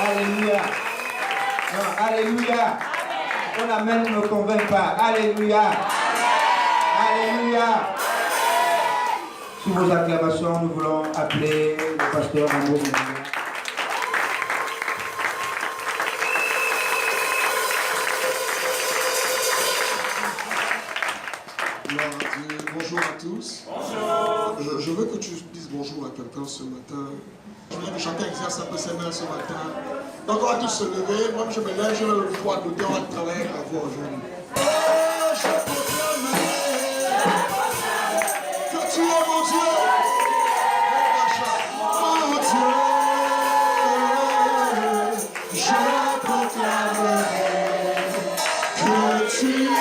Alléluia. Non, alléluia. Ton amen ne me convainc pas. Alléluia. Alléluia. Sous vos acclamations, nous voulons appeler le pasteur Amour. Bonjour à tous. Bonjour. Je veux que tu dises bonjour à quelqu'un ce matin. Je voudrais que chacun exerce un peu ses mains ce matin. Donc on va tous se lever. Moi je me lève, je vais le pouvoir de Dieu, on va travailler avec la voix aujourd'hui. Je proclame que tu es mon Dieu. Mon Dieu. Je proclame que tu es.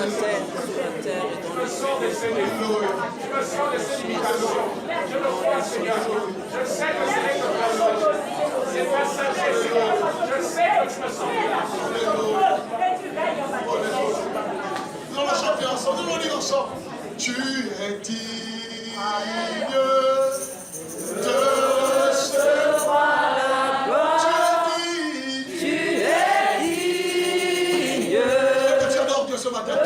Je sens des sénéfications. Je sens des sénéfications. Je le vois, Seigneur. Je sais que c'est quelque chose. C'est pas ça, Jésus. Je sais que je me sens bien. Nous allons chanter ensemble, nous allons dire ensemble. Tu es digne de recevoir la gloire. Tu es digne que tu adores Dieu ce matin. De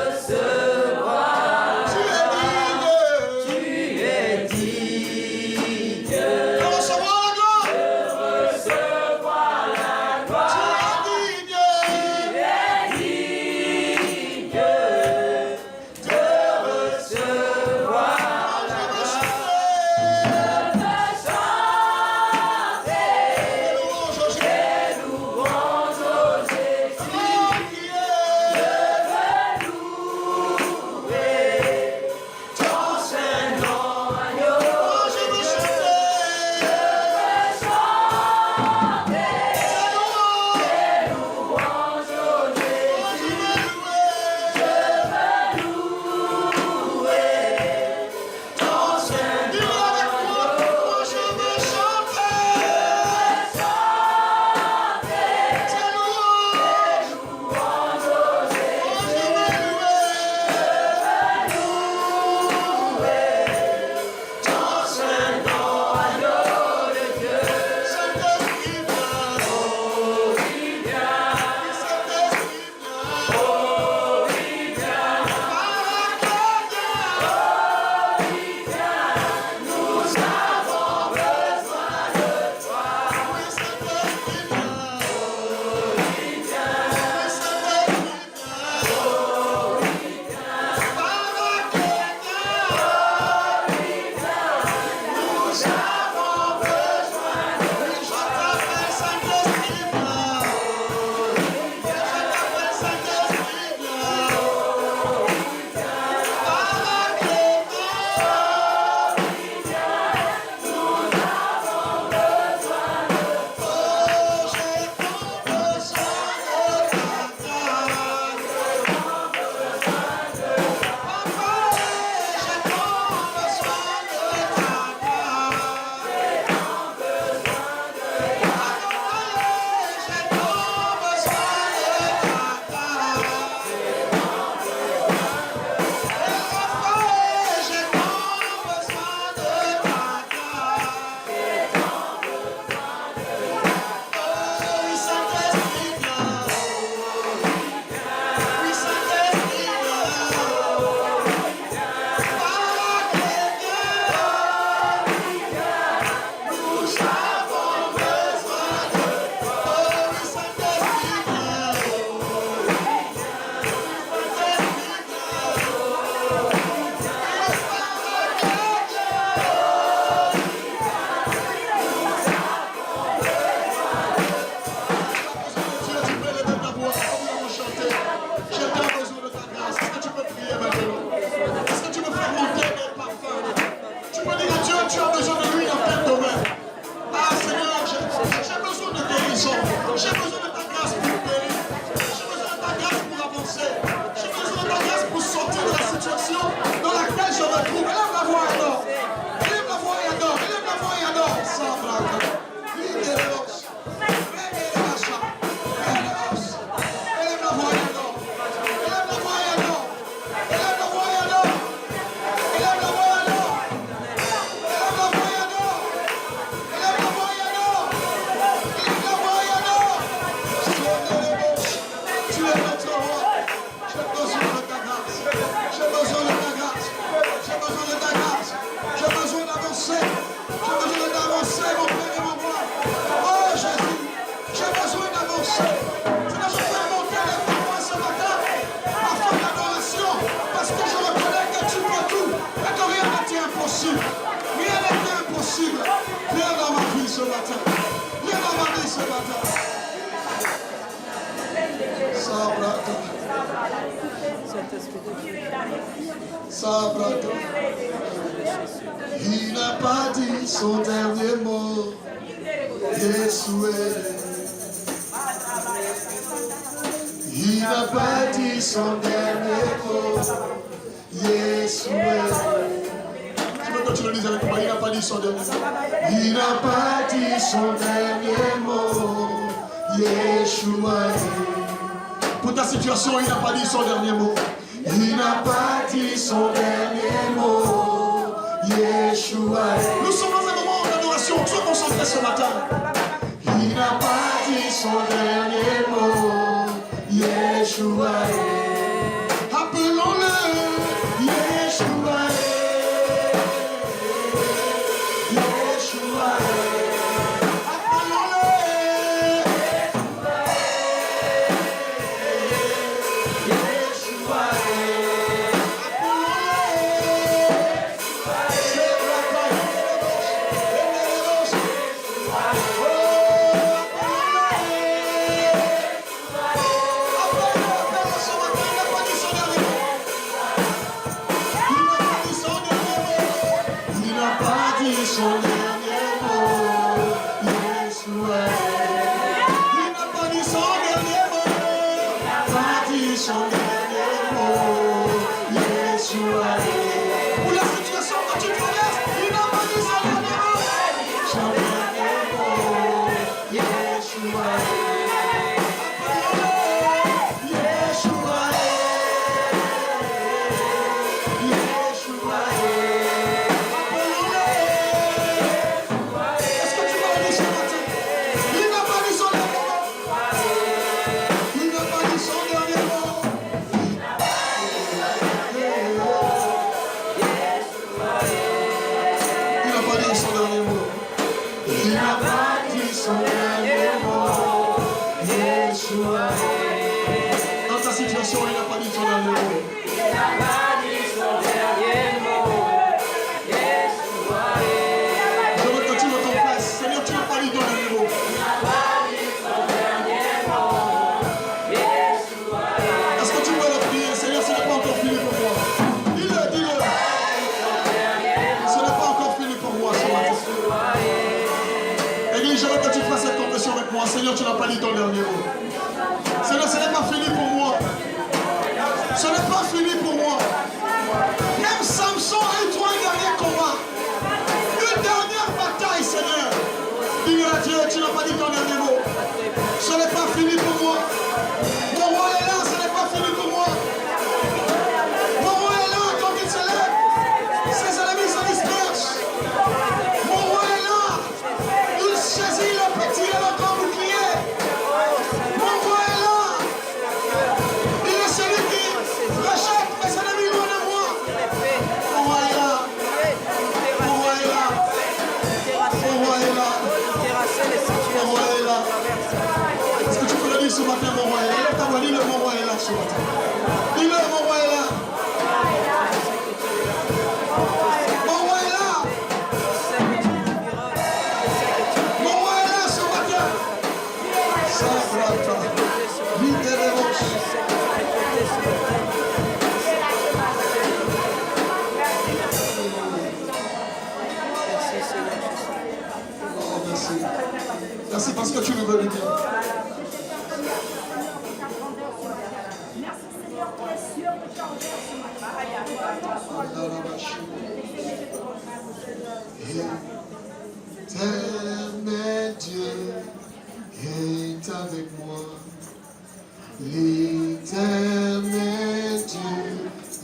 recevoir. Tu es digne de recevoir la gloire. De recevoir la gloire. Tu es digne. Il n'a pas dit son dernier mot. Il n'a pas dit son dernier mot. Yeshua. Je veux que tu le dises avec moi. Il n'a pas dit son dernier mot. Il n'a pas dit son dernier mot. Yeshua. Pour ta situation, il n'a pas dit son dernier mot. Il n'a pas dit son dernier mot. Yeshua. Nous sommes dans un moment d'adoration. Sois concentré ce matin. Il n'a pas dit son dernier mot. Yeshua. Appelons-le. Yeshua. Yeshua. Appelons-le. Yeshua. Son dernier mot, Yeshua. Il n'a pas dit son dernier mot. Il n'a pas dit son dernier mot, Yeshua. Pour la situation que tu traverses, il n'a pas dit son dernier mot. Son dernier mot, Yeshua. Yeshua. Yeshua. Dans ta situation, il n'a pas dit son dernier mot. Il n'a pas dit son dernier mot. Je veux que tu me confesses. Seigneur, tu n'as pas dit ton dernier mot. Il n'a pas dit son dernier mot. Est-ce que tu peux le prier? Seigneur, ce n'est pas encore fini pour moi. Dis-le, dis-le. Ce n'est pas encore fini pour moi ce matin. Église, je veux que tu fasses cette confession avec moi. Seigneur, tu n'as pas dit ton dernier mot. Seigneur, ce n'est pas fini pour moi. Ce n'est pas fini pour moi. Même Samson a eu toi un dernier combat. Une dernière bataille, Seigneur. Dis à Dieu, tu n'as pas dit ton dernier mot. Ce n'est pas fini pour moi. Mon roi est là, ce n'est pas fini pour moi. Mon roi est là quand il se lève. Ses ennemis se dispersent. Mon roi est là. Il saisit le petit et le grand bouclier. Mon roi est là. Il est celui qui rejette mes ennemis loin de moi. Mon roi est là. Mon roi est là. Mon roi est là. Mon roi est là. Est-ce que tu peux le dire ce matin, mon roi est là? Dis-le, mon roi est là ce matin. Dis-le, mon roi est là. Mon roi est là. Mon roi est là ce matin. Sabrata. Libérez-vous. Oh, merci. Merci parce que tu nous veux du bien. L'éternel Dieu est avec moi. L'éternel Dieu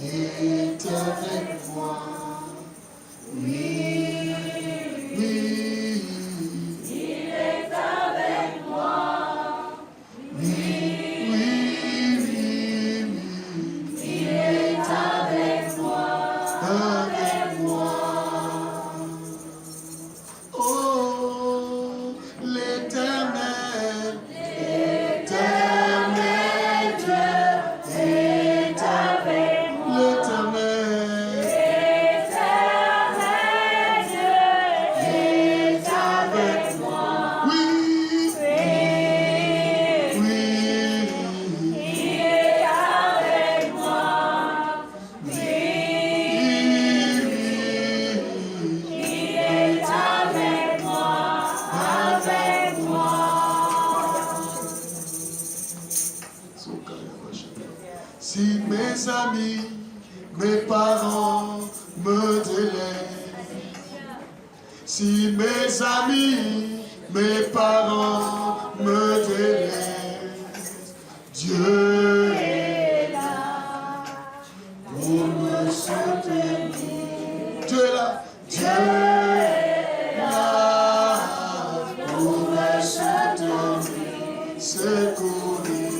est avec moi. Oui, oui. Il est avec moi. Oui, oui, oui, oui. Il est avec moi. Avec moi. Oh, l'éternel, l'éternel Dieu Si mes amis, mes parents me délaissent, si mes amis, mes parents me délaissent, Dieu est là pour me soutenir. Dieu est là, Dieu est là pour me soutenir, secourir.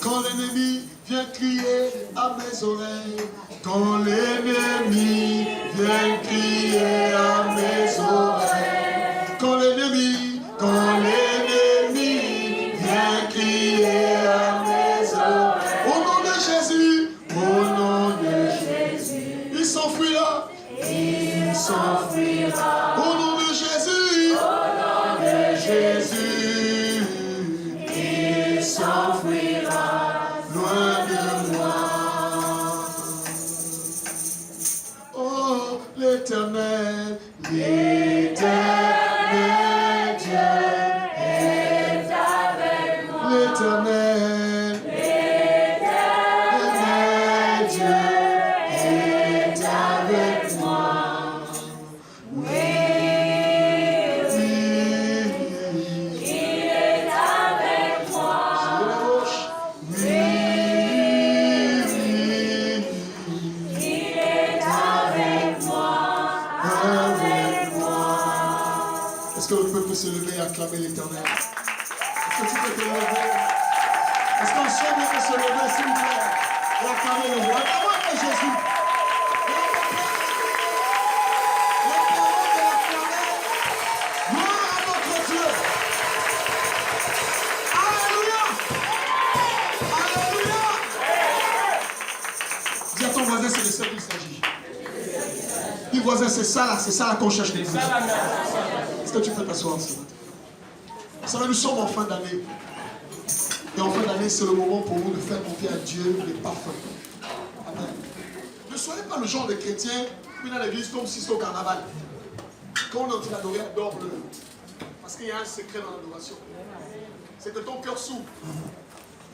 Quand l'ennemi vient crier à mes oreilles, quand l'ennemi vient crier à mes oreilles, quand l'ennemi vient crier à mes oreilles, au nom de Jésus, au nom de Jésus, il s'enfuira, il s'enfuira, au nom de Jésus, il s'enfuira, loin de moi. Oh, l'Éternel, l'Éternel Dieu est avec moi. L'Éternel, l'Éternel Dieu est avec moi. Oui, il est avec moi. Oui, il est avec moi. Est-ce que le peuple peut se lever et acclamer l'Éternel? Est-ce que tu peux te lever? Est-ce qu'ensemble on peut se lever, s'il vous plaît, et acclamer le roi? Acclamez Jésus. Les paroles de l'acclamer. Gloire à notre Dieu. Alléluia. Alléluia. Dis à ton voisin, c'est de ça qu'il s'agit. Dis voisin, c'est ça là qu'on cherche. Est-ce que tu peux t'asseoir ce matin? Vous savez, nous sommes en fin d'année. Et en fin d'année, c'est le moment pour nous de faire confier à Dieu les parfums. Amen. Ne soyez pas le genre de chrétien qui vient dans l'église comme si c'était au carnaval. Quand on est en train d'adorer, adore-le. Parce qu'il y a un secret dans l'adoration. C'est que ton cœur s'ouvre.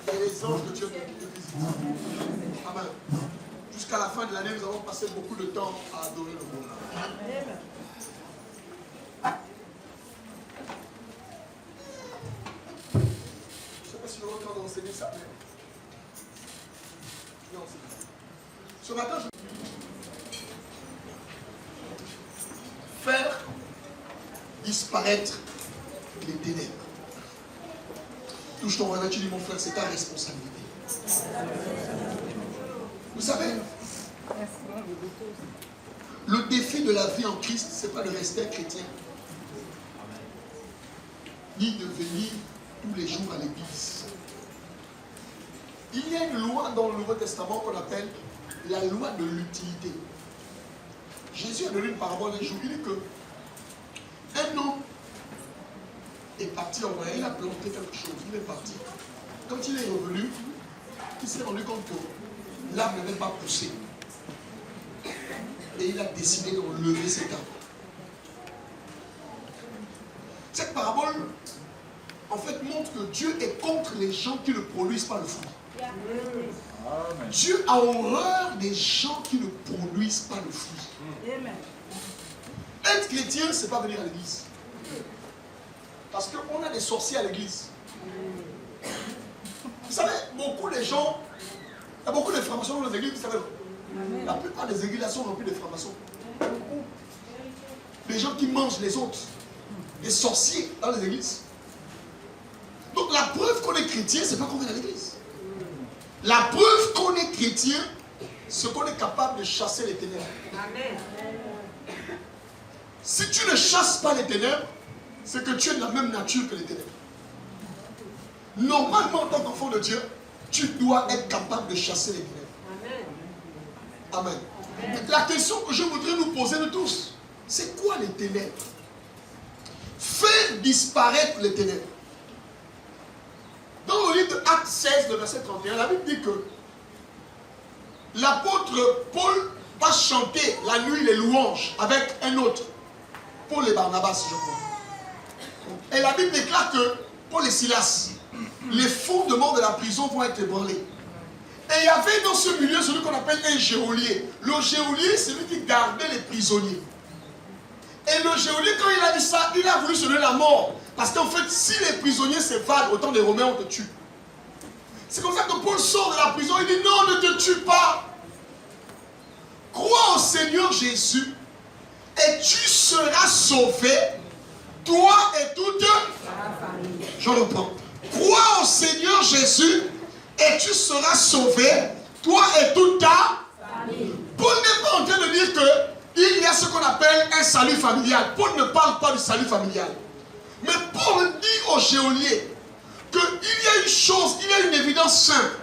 Et les anges de Dieu te visitent. Amen. Jusqu'à la fin de l'année, nous allons passer beaucoup de temps à adorer le bon. Je ne sais pas si le temps d'enseigner ça. Je vais enseigner. Ce matin, je vais faire disparaître les ténèbres. Touche ton voisin, tu dis mon frère, c'est ta responsabilité. Vous savez, le défi de la vie en Christ, ce n'est pas de rester chrétien, ni de venir tous les jours à l'église. Il y a une loi dans le Nouveau Testament qu'on appelle la loi de l'utilité. Jésus a donné une parabole un jour. Il dit que un homme est parti en voyage, il a planté quelque chose, il est parti. Quand il est revenu, il s'est rendu compte que l'arbre n'avait pas poussé. Et il a décidé d'enlever cet arbre. Cette parabole, en fait, montre que Dieu est contre les gens qui ne produisent pas le fruit. Amen. Dieu a horreur des gens qui ne produisent pas le fruit. Amen. Être chrétien, ce n'est pas venir à l'église. Parce qu'on a des sorciers à l'église. Vous savez, beaucoup de gens, il y a beaucoup de francs-maçons dans les églises, vous savez. La plupart des églises sont remplies de francs-maçons. Des gens qui mangent les autres. Des sorciers dans les églises. Donc la preuve qu'on est chrétien, c'est pas qu'on vient à l'église. La preuve qu'on est chrétien, c'est qu'on est capable de chasser les ténèbres. Amen. Si tu ne chasses pas les ténèbres, c'est que tu es de la même nature que les ténèbres. Normalement, en tant qu'enfant de Dieu, tu dois être capable de chasser les ténèbres. Amen. Amen. La question que je voudrais nous poser de tous, c'est quoi les ténèbres? Faire disparaître les ténèbres. Dans le livre de Actes 16, le verset 31, la Bible dit que l'apôtre Paul va chanter la nuit les louanges avec un autre, Paul et Barnabas, je crois. Et la Bible déclare que Paul et Silas, les fondements de la prison vont être ébranlés. Et il y avait dans ce milieu celui qu'on appelle un geôlier. Le geôlier, c'est lui qui gardait les prisonniers. Et le geôlier, quand il a vu ça, il a voulu se donner la mort. Parce qu'en fait, si les prisonniers s'évadent, autant des Romains, on te tue. C'est comme ça que Paul sort de la prison, il dit non, ne te tue pas. Crois au Seigneur Jésus et tu seras sauvé, toi et toute ta famille. Je reprends. Crois au Seigneur Jésus et tu seras sauvé, toi et toute ta famille. Paul n'est pas en train de dire qu'il y a ce qu'on appelle un salut familial. Paul ne parle pas du salut familial. Mais Paul dit au geôlier qu'il y a une chose, il y a une évidence simple.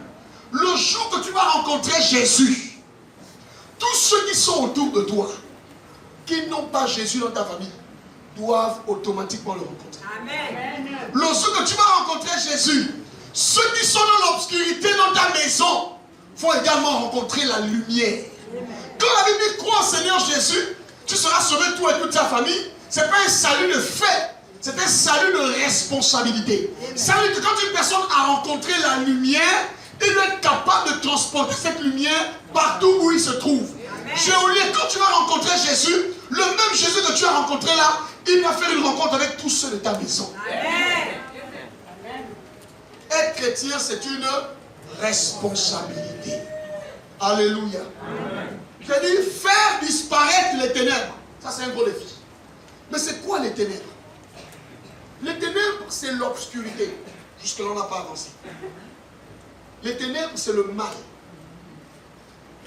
Le jour que tu vas rencontrer Jésus, tous ceux qui sont autour de toi, qui n'ont pas Jésus dans ta famille, doivent automatiquement le rencontrer. Amen. Le jour que tu vas rencontrer Jésus, ceux qui sont dans l'obscurité dans ta maison vont également rencontrer la lumière. Quand la Bible dit crois au Seigneur Jésus, tu seras sauvé toi et toute ta famille, ce n'est pas un salut de fait, c'est un salut de responsabilité. Ça veut dire que quand une personne a rencontré la lumière, il doit être capable de transporter cette lumière partout où il se trouve. Geôlier, quand tu vas rencontrer Jésus, le même Jésus que tu as rencontré là, il va faire une rencontre avec tous ceux de ta maison. Amen. Être chrétien, c'est une responsabilité. Alléluia. Je dis, faire disparaître les ténèbres. Ça, c'est un gros défi. Mais c'est quoi les ténèbres? Les ténèbres, c'est l'obscurité. Jusque-là, on n'a pas avancé. Les ténèbres, c'est le mal.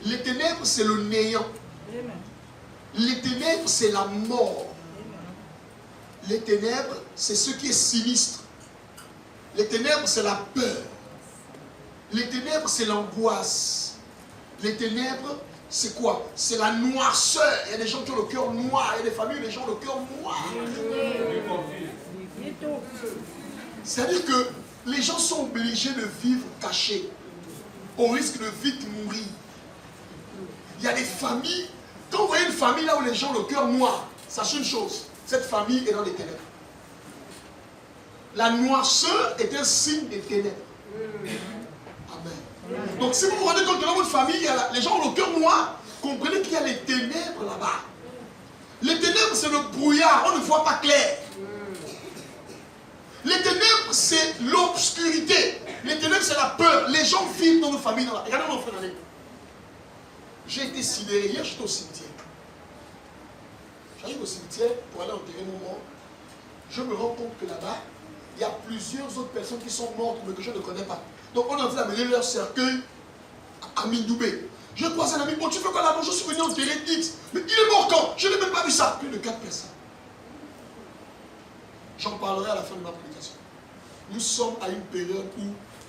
Les ténèbres, c'est le néant. Les ténèbres, c'est la mort. Les ténèbres, c'est ce qui est sinistre. Les ténèbres, c'est la peur. Les ténèbres, c'est l'angoisse. Les ténèbres, c'est quoi? C'est la noirceur. Il y a des gens qui ont le cœur noir. Il y a des familles où les gens ont le cœur noir. C'est-à-dire que les gens sont obligés de vivre cachés, au risque de vite mourir. Il y a des familles, quand vous voyez une famille là où les gens ont le cœur noir, sachez une chose, cette famille est dans les ténèbres. La noirceur est un signe des ténèbres. Amen. Donc si vous vous rendez compte que dans votre famille, les gens ont le cœur noir, comprenez qu'il y a les ténèbres là-bas. Les ténèbres, c'est le brouillard, on ne voit pas clair. Les ténèbres, c'est l'obscurité. Les ténèbres, c'est la peur. Les gens vivent dans nos familles. Regardez mon frère. J'ai été sidéré. Hier, j'étais au cimetière. J'arrive au cimetière pour aller enterrer mon mort. Je me rends compte que là-bas, il y a plusieurs autres personnes qui sont mortes, mais que je ne connais pas. Donc, on est en train d'amener leur cercueil à Mindoubé. Je croise un ami. Bon, tu fais quoi là-bas? Je suis venu enterrer X. Mais il est mort quand? Je n'ai même pas vu ça. Plus de 4 personnes. J'en parlerai à la fin de ma prédication. Nous sommes à une période où,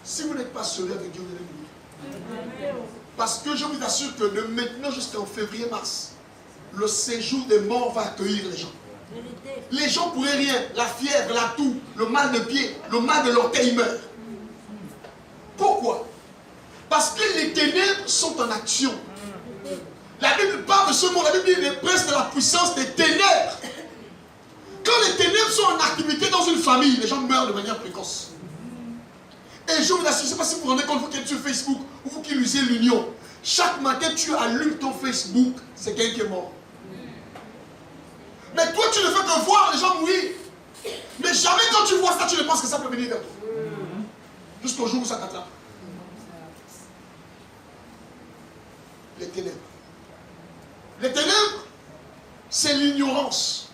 si vous n'êtes pas seul avec Dieu, vous allez mourir. Parce que je vous assure que de maintenant jusqu'en février-mars, le séjour des morts va accueillir les gens. Les gens ne pourraient rien. La fièvre, la toux, le mal de pied, le mal de l'orteil meurt. Pourquoi? Parce que les ténèbres sont en action. La Bible parle de ce monde. La Bible dit les princes de la puissance des ténèbres. Quand les ténèbres sont en activité dans une famille, les gens meurent de manière précoce. Et je vous assure, je ne sais pas si vous vous rendez compte, vous qui êtes sur Facebook, ou vous qui lisez l'Union, chaque matin tu allumes ton Facebook, c'est quelqu'un qui est mort. Mais toi tu ne fais que voir les gens mourir. Mais jamais quand tu vois ça, tu ne penses que ça peut venir vers toi. Jusqu'au jour où ça t'attrape. Les ténèbres. Les ténèbres, c'est l'ignorance.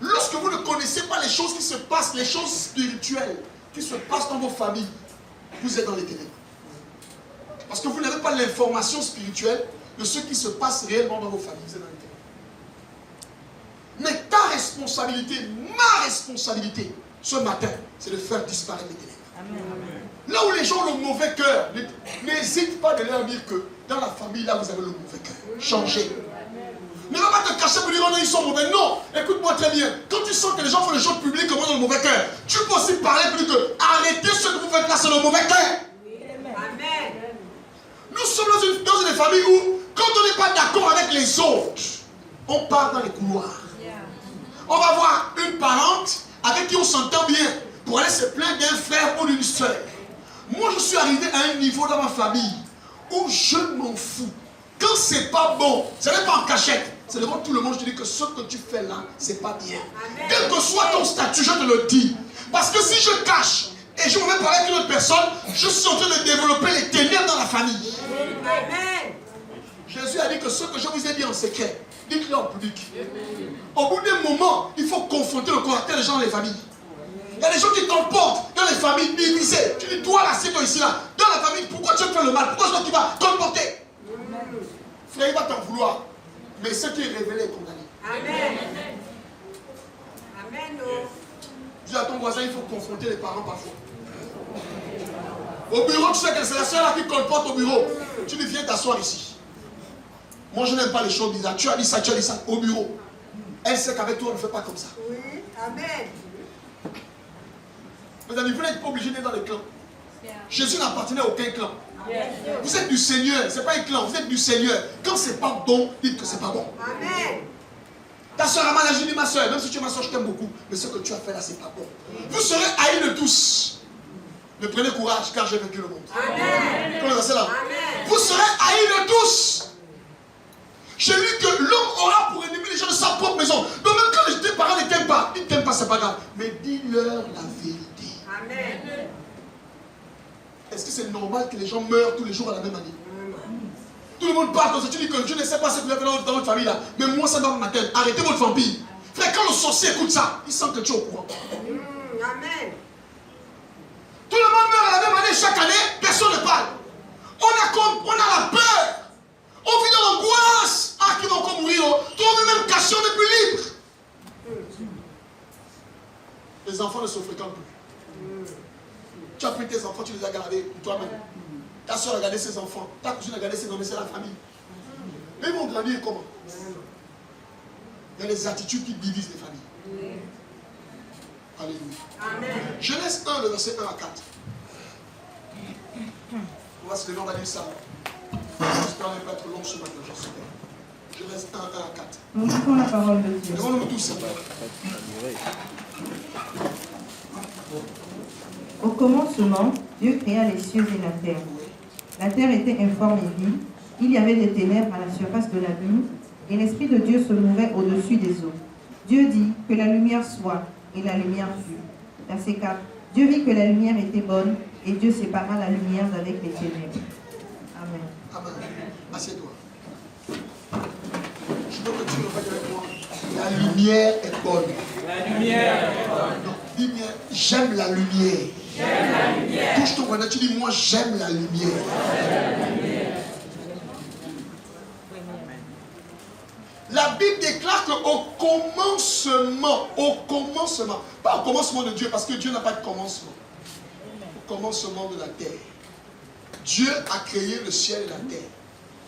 Lorsque vous ne connaissez pas les choses qui se passent, les choses spirituelles qui se passent dans vos familles, vous êtes dans les ténèbres. Parce que vous n'avez pas l'information spirituelle de ce qui se passe réellement dans vos familles, vous êtes dans les ténèbres. Mais ta responsabilité, ma responsabilité, ce matin, c'est de faire disparaître les ténèbres. Amen. Là où les gens ont le mauvais cœur, n'hésite pas de leur dire que dans la famille, là, vous avez le mauvais cœur. Changez. Ne va pas te cacher pour dire oh non, ils sont mauvais. Non, écoute-moi très bien. Quand tu sens que les gens font les choses publiques comme dans le mauvais cœur, tu peux aussi parler plus que arrêtez ce que vous faites là, c'est le mauvais cœur. Amen. Nous sommes dans une famille où, quand on n'est pas d'accord avec les autres, on part dans les couloirs. On va voir une parente avec qui on s'entend bien pour aller se plaindre d'un frère ou d'une soeur. Moi, je suis arrivé à un un niveau dans ma famille où je m'en fous. Quand c'est pas bon, ce n'est pas en cachette. C'est devant tout le monde, je te dis que ce que tu fais là, c'est pas bien. Amen. Quel que soit ton statut, je te le dis. Parce que si je cache et je me mets parler avec une autre personne, je suis en train de développer les ténèbres dans la famille. Amen. Jésus a dit que ce que je vous ai dit en secret, dites-le en public. Au bout d'un moment, il faut confronter le caractère des gens dans les familles. Il y a des gens qui comportent dans les familles divisées. Tu dis, toi là, c'est toi ici là. Dans la famille, pourquoi tu fais le mal? Pourquoi tu vas comporter? Frère, il va t'en vouloir. Mais ce qui est révélé est condamné. Amen. Amen. Dis à ton voisin, il faut confronter les parents parfois. Au bureau, tu sais que c'est la seule là qui colporte au bureau. Tu lui viens t'asseoir ici. Moi, je n'aime pas les choses bizarres. Tu as dit ça au bureau. Elle sait qu'avec toi, on ne fait pas comme ça. Oui. Amen. Mes amis, vous n'êtes pas obligés d'être dans les clans. Jésus n'appartenait à aucun clan. Vous êtes du Seigneur, ce n'est pas un clan, vous êtes du Seigneur. Quand c'est pas bon, dites que c'est pas bon. Amen. Ta soeur a mal agi, dit ma soeur, même si tu es ma soeur, je t'aime beaucoup, mais ce que tu as fait là, c'est pas bon. Vous serez haïs de tous. Mais prenez courage, car j'ai vaincu le monde. Amen. Comme le verset là. Amen. Vous serez haïs de tous. J'ai lu que l'homme aura pour ennemi les gens de sa propre maison. Donc même quand tes parents ne t'aiment pas, ils ne t'aiment pas, c'est pas grave. Mais dis-leur la vérité. Amen. Est-ce que c'est normal que les gens meurent tous les jours à la même année? Tout le monde parle comme ça. Tu dis que je ne sais pas ce que vous avez fait dans votre famille là. Mais moi, ça dans ma tête. Arrêtez votre vampire. Frère, quand le sorcier écoute ça, il sent que tu es au courant. Amen. Tout le monde meurt à la même année chaque année. Personne ne parle. On a la peur. On vit dans l'angoisse. Ah, qui vont encore mourir. Toi, on est même caché, on n'est plus libre. Les enfants ne se fréquentent plus. Tu as pris tes enfants, tu les as gardés pour toi-même. Ta soeur a gardé ses enfants, ta cousine a gardé ses enfants, c'est la famille. Mais ils vont grandir comment? Il y a les attitudes qui divisent les familles. Alléluia. Amen. Genèse 1, le verset 1 à 4. On va se lever, on va lire ça. J'espère ne pas être long ce matin, j'espère. Genèse 1, 1 à 4. Nous lisons la parole de Dieu. Devons-nous tous ça. Au commencement, Dieu créa les cieux et la terre. La terre était informe et vide. Il y avait des ténèbres à la surface de l'abîme, et l'Esprit de Dieu se mouvait au-dessus des eaux. Dieu dit que la lumière soit, et la lumière fut. Verset 4. Dieu vit que la lumière était bonne, et Dieu sépara la lumière d'avec les ténèbres. Amen. Amen. Assieds-toi. Je veux que tu le fasses avec moi. La lumière est bonne. La lumière est bonne. Non, dis-moi, j'aime la lumière. J'aime la lumière. Touche ton voisin, tu dis, moi j'aime la lumière. La Bible déclare qu'au commencement, pas au commencement de Dieu, parce que Dieu n'a pas de commencement. Au commencement de la terre. Dieu a créé le ciel et la terre.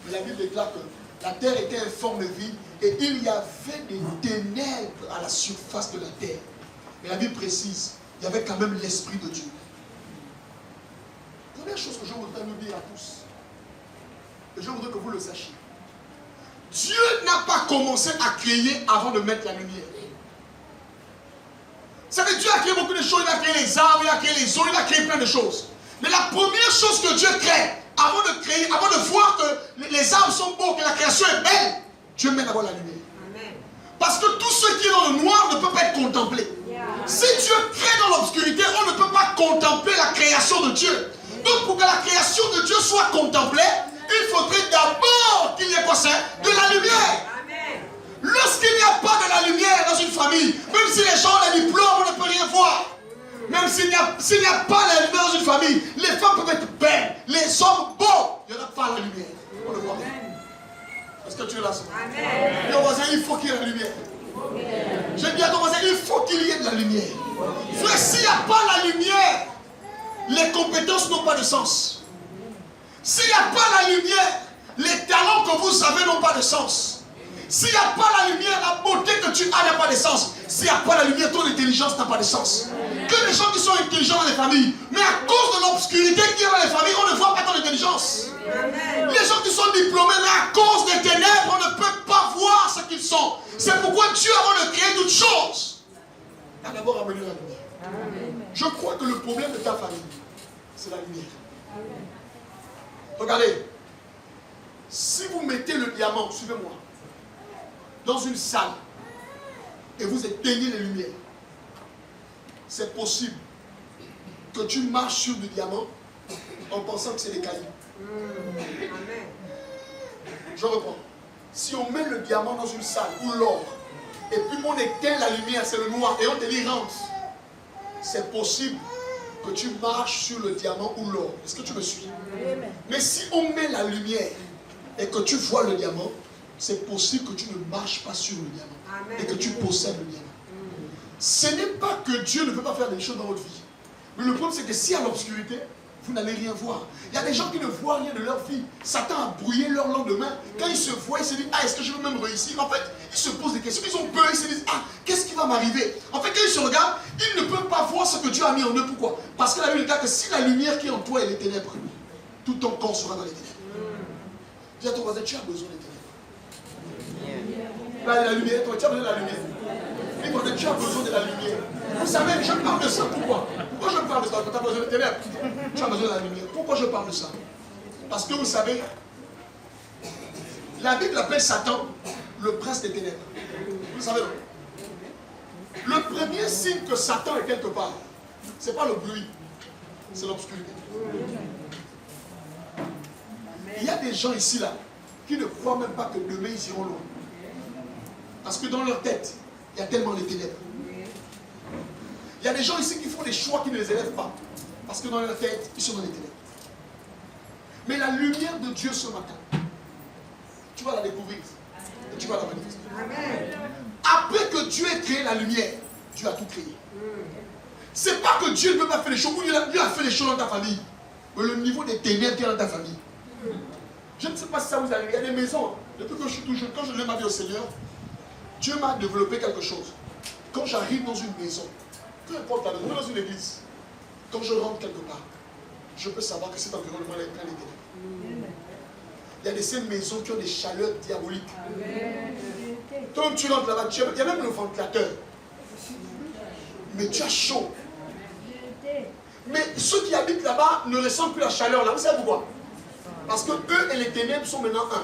Mais la Bible déclare que la terre était informe et vide, et il y avait des ténèbres à la surface de la terre. Mais la Bible précise, il y avait quand même l'Esprit de Dieu. La première chose que je voudrais nous dire à tous, et je voudrais que vous le sachiez, Dieu n'a pas commencé à créer avant de mettre la lumière. Vous savez, Dieu a créé beaucoup de choses, il a créé les arbres, il a créé les eaux, il a créé plein de choses. Mais la première chose que Dieu crée, avant de voir que les arbres sont beaux, que la création est belle, Dieu met d'abord la lumière. Amen. Parce que tout ce qui est dans le noir ne peut pas être contemplé. Si Dieu crée dans l'obscurité, on ne peut pas contempler la création de Dieu. Donc pour que la création de Dieu soit contemplée, il faudrait d'abord qu'il y ait quoi, ça? De la lumière. Lorsqu'il n'y a pas de la lumière dans une famille, même si les gens ont les diplômes, on ne peut rien voir. Même s'il n'y a pas la lumière dans une famille, les femmes peuvent être belles, les hommes beaux, il n'y aura pas la lumière. On le voit bien. Est-ce que tu es là? Dis au voisin, il faut qu'il y ait la lumière. Je dis à ton voisin, il faut qu'il y ait de la lumière. Frère, s'il n'y a pas la lumière, les compétences n'ont pas de sens. S'il n'y a pas la lumière, les talents que vous avez n'ont pas de sens. S'il n'y a pas la lumière, la beauté que tu as n'a pas de sens. S'il n'y a pas la lumière, ton intelligence n'a pas de sens. Que les gens qui sont intelligents dans les familles, mais à cause de l'obscurité qui est dans les familles, on ne voit pas ton intelligence. Les gens qui sont diplômés, mais à cause des ténèbres, on ne peut pas voir ce qu'ils sont. C'est pourquoi Dieu, avant de créer toutes choses, a d'abord amené la lumière. Je crois que le problème de ta famille, c'est la lumière. Regardez. Si vous mettez le diamant, suivez-moi, dans une salle et vous éteignez les lumières, c'est possible que tu marches sur du diamant en pensant que c'est des cailloux. Je reprends. Si on met le diamant dans une salle ou l'or et puis on éteint la lumière, c'est le noir, et on te dit rentre, c'est possible que tu marches sur le diamant ou l'or. Est-ce que tu me suis? Mais si on met la lumière et que tu vois le diamant, c'est possible que tu ne marches pas sur le diamant et que tu possèdes le diamant. Ce n'est pas que Dieu ne peut pas faire des choses dans votre vie. Mais le problème, c'est que si à l'obscurité, vous n'allez rien voir. Il y a des gens qui ne voient rien de leur vie. Satan a brouillé leur lendemain. Quand ils se voient, ils se disent, ah, est-ce que je veux même réussir? En fait, ils se posent des questions. Ils ont peur, ils se disent, ah, qu'est-ce qui va m'arriver? En fait, quand ils se regardent, ils ne peuvent pas voir ce que Dieu a mis en eux. Pourquoi? Parce que la Bible dit que si la lumière qui est en toi est les ténèbres, tout ton corps sera dans les ténèbres. Dis à ton voisin, tu as besoin des ténèbres. Là, la lumière, toi, tu as besoin de la lumière. Dis toi, tu as besoin de la lumière. Vous savez, je parle de ça. Pourquoi? Pourquoi je parle de ça? Quand tu as besoin de ténèbres, tu as besoin de la lumière. Pourquoi je parle de ça? Parce que vous savez, la Bible appelle Satan le prince des ténèbres. Vous savez, non? Le premier signe que Satan est quelque part, ce n'est pas le bruit, c'est l'obscurité. Il y a des gens ici, là, qui ne croient même pas que demain ils iront loin. Parce que dans leur tête, il y a tellement de ténèbres. Il y a des gens ici qui font des choix qui ne les élèvent pas. Parce que dans leur tête, ils sont dans les ténèbres. Mais la lumière de Dieu ce matin, tu vas la découvrir. Et tu vas la manifester. Après que Dieu ait créé la lumière, Dieu a tout créé. C'est pas que Dieu ne peut pas faire les choses, ou Dieu a fait les choses dans ta famille. Mais le niveau des ténèbres qui est dans ta famille. Je ne sais pas si ça vous arrive. Il y a des maisons. Depuis que je suis tout jeune, quand je donne ma vie au Seigneur, Dieu m'a développé quelque chose. Quand j'arrive dans une maison, peu importe la maison, dans une église, quand je rentre quelque part, je peux savoir que cet environnement est plein de ténèbres. Il y a de ces maisons qui ont des chaleurs diaboliques. Quand tu rentres là-bas, il y a même le ventilateur. Mais tu as chaud. Mais ceux qui habitent là-bas ne ressentent plus la chaleur là. Vous savez pourquoi? Parce que eux et les ténèbres sont maintenant un.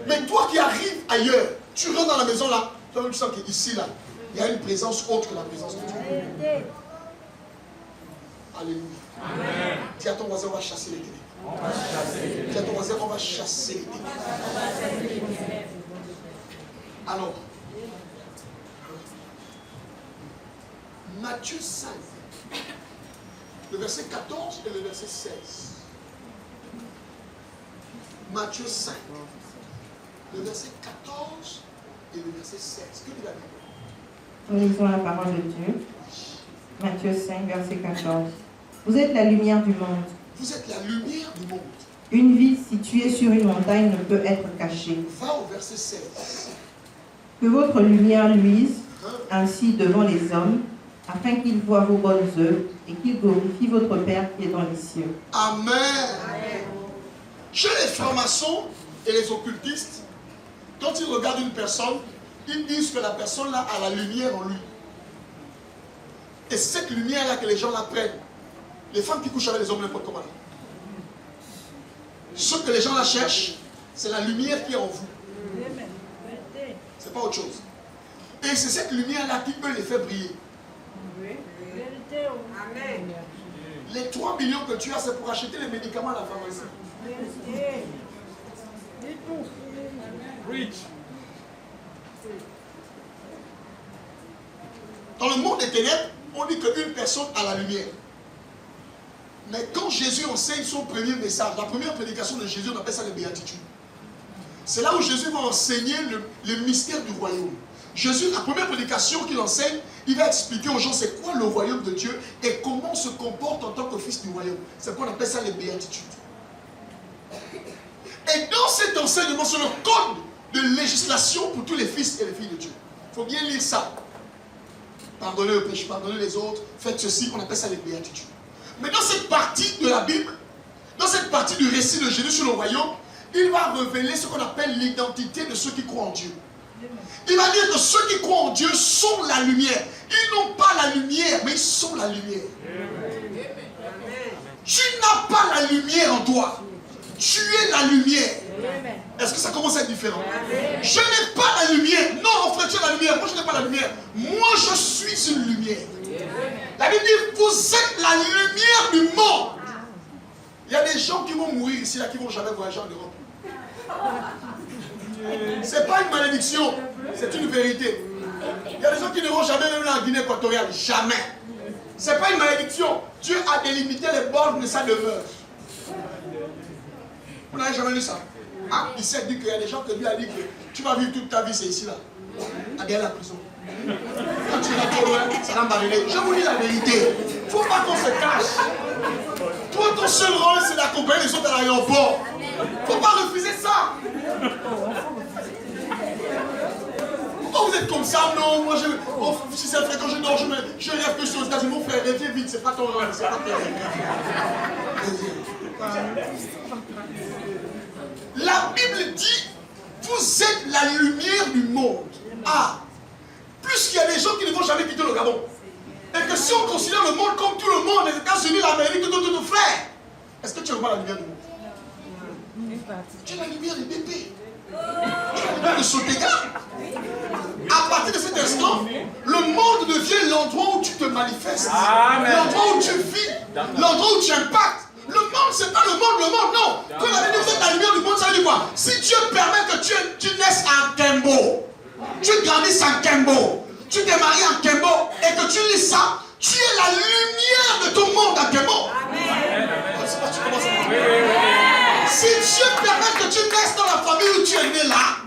Mais toi qui arrives ailleurs, tu rentres dans la maison là, tu sens qu'ici là, il y a une présence autre que la présence de Dieu. Alléluia. Amen. Dis à ton voisin, on va chasser les ténèbres. Dis à ton voisin, on va chasser les ténèbres. Alors, Matthieu 5, le verset 14 et le verset 16. Matthieu 5, le verset 14 et le verset 16. Que dit la Bible? Nous lisons la parole de Dieu. Matthieu 5, verset 14. Vous êtes la lumière du monde. Vous êtes la lumière du monde. Une ville située sur une montagne ne peut être cachée. Va au verset 16. Que votre lumière luise ainsi devant les hommes, afin qu'ils voient vos bonnes œuvres et qu'ils glorifient votre Père qui est dans les cieux. Amen. Amen. Chez les francs-maçons et les occultistes, quand ils regardent une personne, ils disent que la personne-là a la lumière en lui. Et c'est cette lumière-là que les gens la prennent. Les femmes qui couchent avec les hommes, n'importe comment. Ce que les gens la cherchent, c'est la lumière qui est en vous. C'est pas autre chose. Et c'est cette lumière-là qui peut les faire briller. Amen. Les 3 millions que tu as, c'est pour acheter les médicaments à la pharmacie. Dans le monde des ténèbres, on dit qu'une personne a la lumière. Mais quand Jésus enseigne son premier message, la première prédication de Jésus, on appelle ça les béatitudes. C'est là où Jésus va enseigner le mystère du royaume. Jésus, la première prédication qu'il enseigne, il va expliquer aux gens c'est quoi le royaume de Dieu et comment on se comporte en tant que fils du royaume. C'est qu'on appelle ça les béatitudes. Et dans cet enseignement, c'est le code de législation pour tous les fils et les filles de Dieu. Il faut bien lire ça. Pardonnez le péché, pardonnez les autres, faites ceci, on appelle ça les béatitudes. Mais dans cette partie de la Bible, dans cette partie du récit de Jésus sur le royaume, il va révéler ce qu'on appelle l'identité de ceux qui croient en Dieu. Il va dire que ceux qui croient en Dieu sont la lumière. Ils n'ont pas la lumière, mais ils sont la lumière. Tu n'as pas la lumière en toi. Tu es la lumière. Est-ce que ça commence à être différent? Je n'ai pas la lumière. Non, mon frère, tu es la lumière. Moi, je n'ai pas la lumière. Moi, je suis une lumière. La Bible dit, vous êtes la lumière du monde. Il y a des gens qui vont mourir ici, là, qui ne vont jamais voyager en Europe. Ce n'est pas une malédiction, c'est une vérité. Il y a des gens qui ne vont jamais venir en Guinée équatoriale. Jamais. Ce n'est pas une malédiction. Dieu a délimité les bornes de sa demeure. Vous n'avez jamais lu ça? Ah, il s'est dit qu'il y a des gens que Dieu a dit que tu vas vivre toute ta vie, c'est ici là. Derrière la prison. Quand tu iras trop loin, ça va m'arriver. Je vous dis la vérité. Il ne faut pas qu'on se cache. Toi, ton seul rôle, c'est d'accompagner les autres à l'aéroport. Il ne faut pas refuser ça. Pourquoi vous êtes comme ça? Non, moi, si c'est vrai, quand je dors, je rêve que je suis aux États-Unis. Mon frère, reviens vite, c'est pas ton rôle, c'est pas ton rôle. La Bible dit, vous êtes la lumière du monde. Ah, plus qu'il y a des gens qui ne vont jamais quitter le Gabon. Et que si on considère le monde comme tout le monde, les États-Unis, l'Amérique, tout frère, est-ce que tu es vraiment la lumière du monde? Tu es la lumière des bébés. Tu es la lumière de Sotega. À partir de cet instant, le monde devient l'endroit où tu te manifestes. L'endroit où tu vis. L'endroit où tu impactes. Le monde, c'est pas le monde, non. Quand la Bible dit la lumière du monde, ça veut dire quoi? Si Dieu permet que tu naisses en Kembo, tu grandisses en Kembo, tu te maries en Kembo et que tu lis ça, tu es la lumière de ton monde en Kembo. Si Dieu permet que tu naisses dans la famille où tu es né là,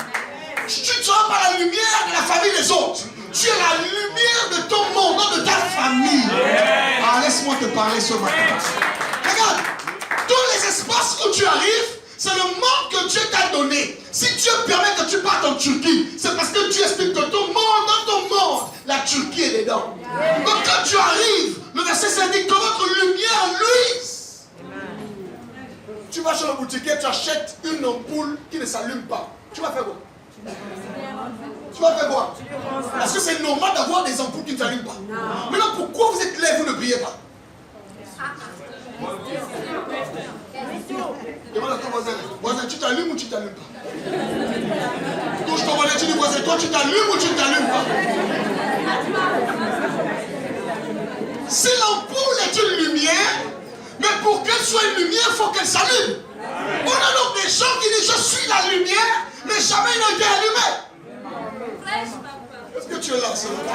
tu ne seras pas la lumière de la famille des autres. Tu es la lumière de ton monde, non de ta famille. Ah, laisse-moi te parler ce matin. Regarde, tous les espaces où tu arrives, c'est le monde que Dieu t'a donné. Si Dieu permet que tu partes en Turquie, c'est parce que Dieu estime que ton monde, dans ton monde, la Turquie est dedans. Donc quand tu arrives, le verset s'indique que votre lumière luise. Tu vas chez le boutiquier, tu achètes une ampoule qui ne s'allume pas. Tu vas faire quoi? Tu vas faire quoi? Parce que c'est normal d'avoir des ampoules qui ne s'allument pas. Maintenant, pourquoi vous êtes là et vous ne priez pas? Demande à ton voisin. Voisin, tu t'allumes ou tu t'allumes pas? Touche ton voisin, tu dis voisin, toi tu t'allumes ou tu ne t'allumes pas? Si l'ampoule est une lumière, mais pour qu'elle soit une lumière, il faut qu'elle s'allume. On a donc des gens qui disent je suis la lumière, mais jamais ils n'ont été allumés. Est-ce que tu es là, c'est vrai?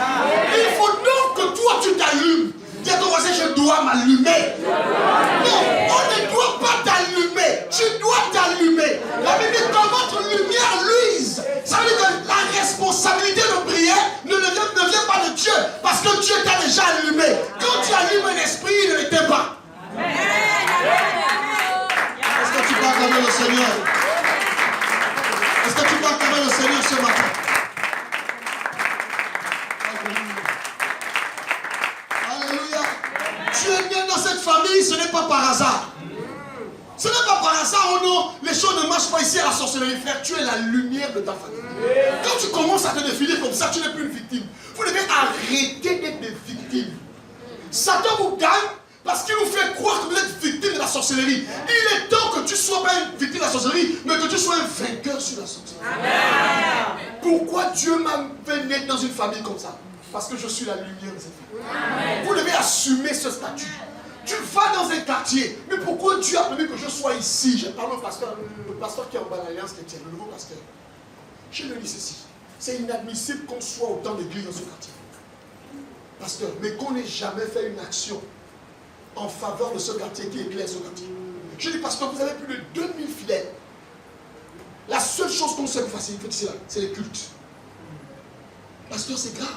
Il faut donc que toi tu t'allumes. Dis à ton voisin, je dois m'allumer. Non, on ne doit pas t'allumer. Tu dois t'allumer. La Bible dit que votre lumière luise. Ça veut dire que la responsabilité de prier ne vient pas de Dieu. Parce que Dieu t'a déjà allumé. Quand tu allumes un esprit, il ne l'éteint pas. Est-ce que tu peux acclamer le Seigneur? Est-ce que tu peux acclamer le Seigneur ce matin? Tu es né dans cette famille, ce n'est pas par hasard. Ce n'est pas par hasard, oh non, les choses ne marchent pas ici à la sorcellerie, frère. Tu es la lumière de ta famille. Quand tu commences à te défiler comme ça, tu n'es plus une victime. Vous devez arrêter d'être des victimes. Satan vous gagne parce qu'il vous fait croire que vous êtes victime de la sorcellerie. Il est temps que tu ne sois pas une victime de la sorcellerie, mais que tu sois un vainqueur sur la sorcellerie. Amen. Pourquoi Dieu m'a fait naître dans une famille comme ça? Parce que je suis la lumière de cette famille. Vous devez assumer ce statut. Tu vas dans un quartier, mais pourquoi Dieu a permis que je sois ici? Je parle au pasteur, le pasteur qui est en bas de l'Alliance chrétienne, le nouveau pasteur. Je le dis ceci, c'est inadmissible qu'on soit autant d'églises dans ce quartier. Pasteur, mais qu'on n'ait jamais fait une action en faveur de ce quartier qui éclaire ce quartier. Je dis, pasteur, vous avez plus de 2000 fidèles. La seule chose qu'on sait vous faciliter ici, c'est les cultes. Pasteur, c'est grave.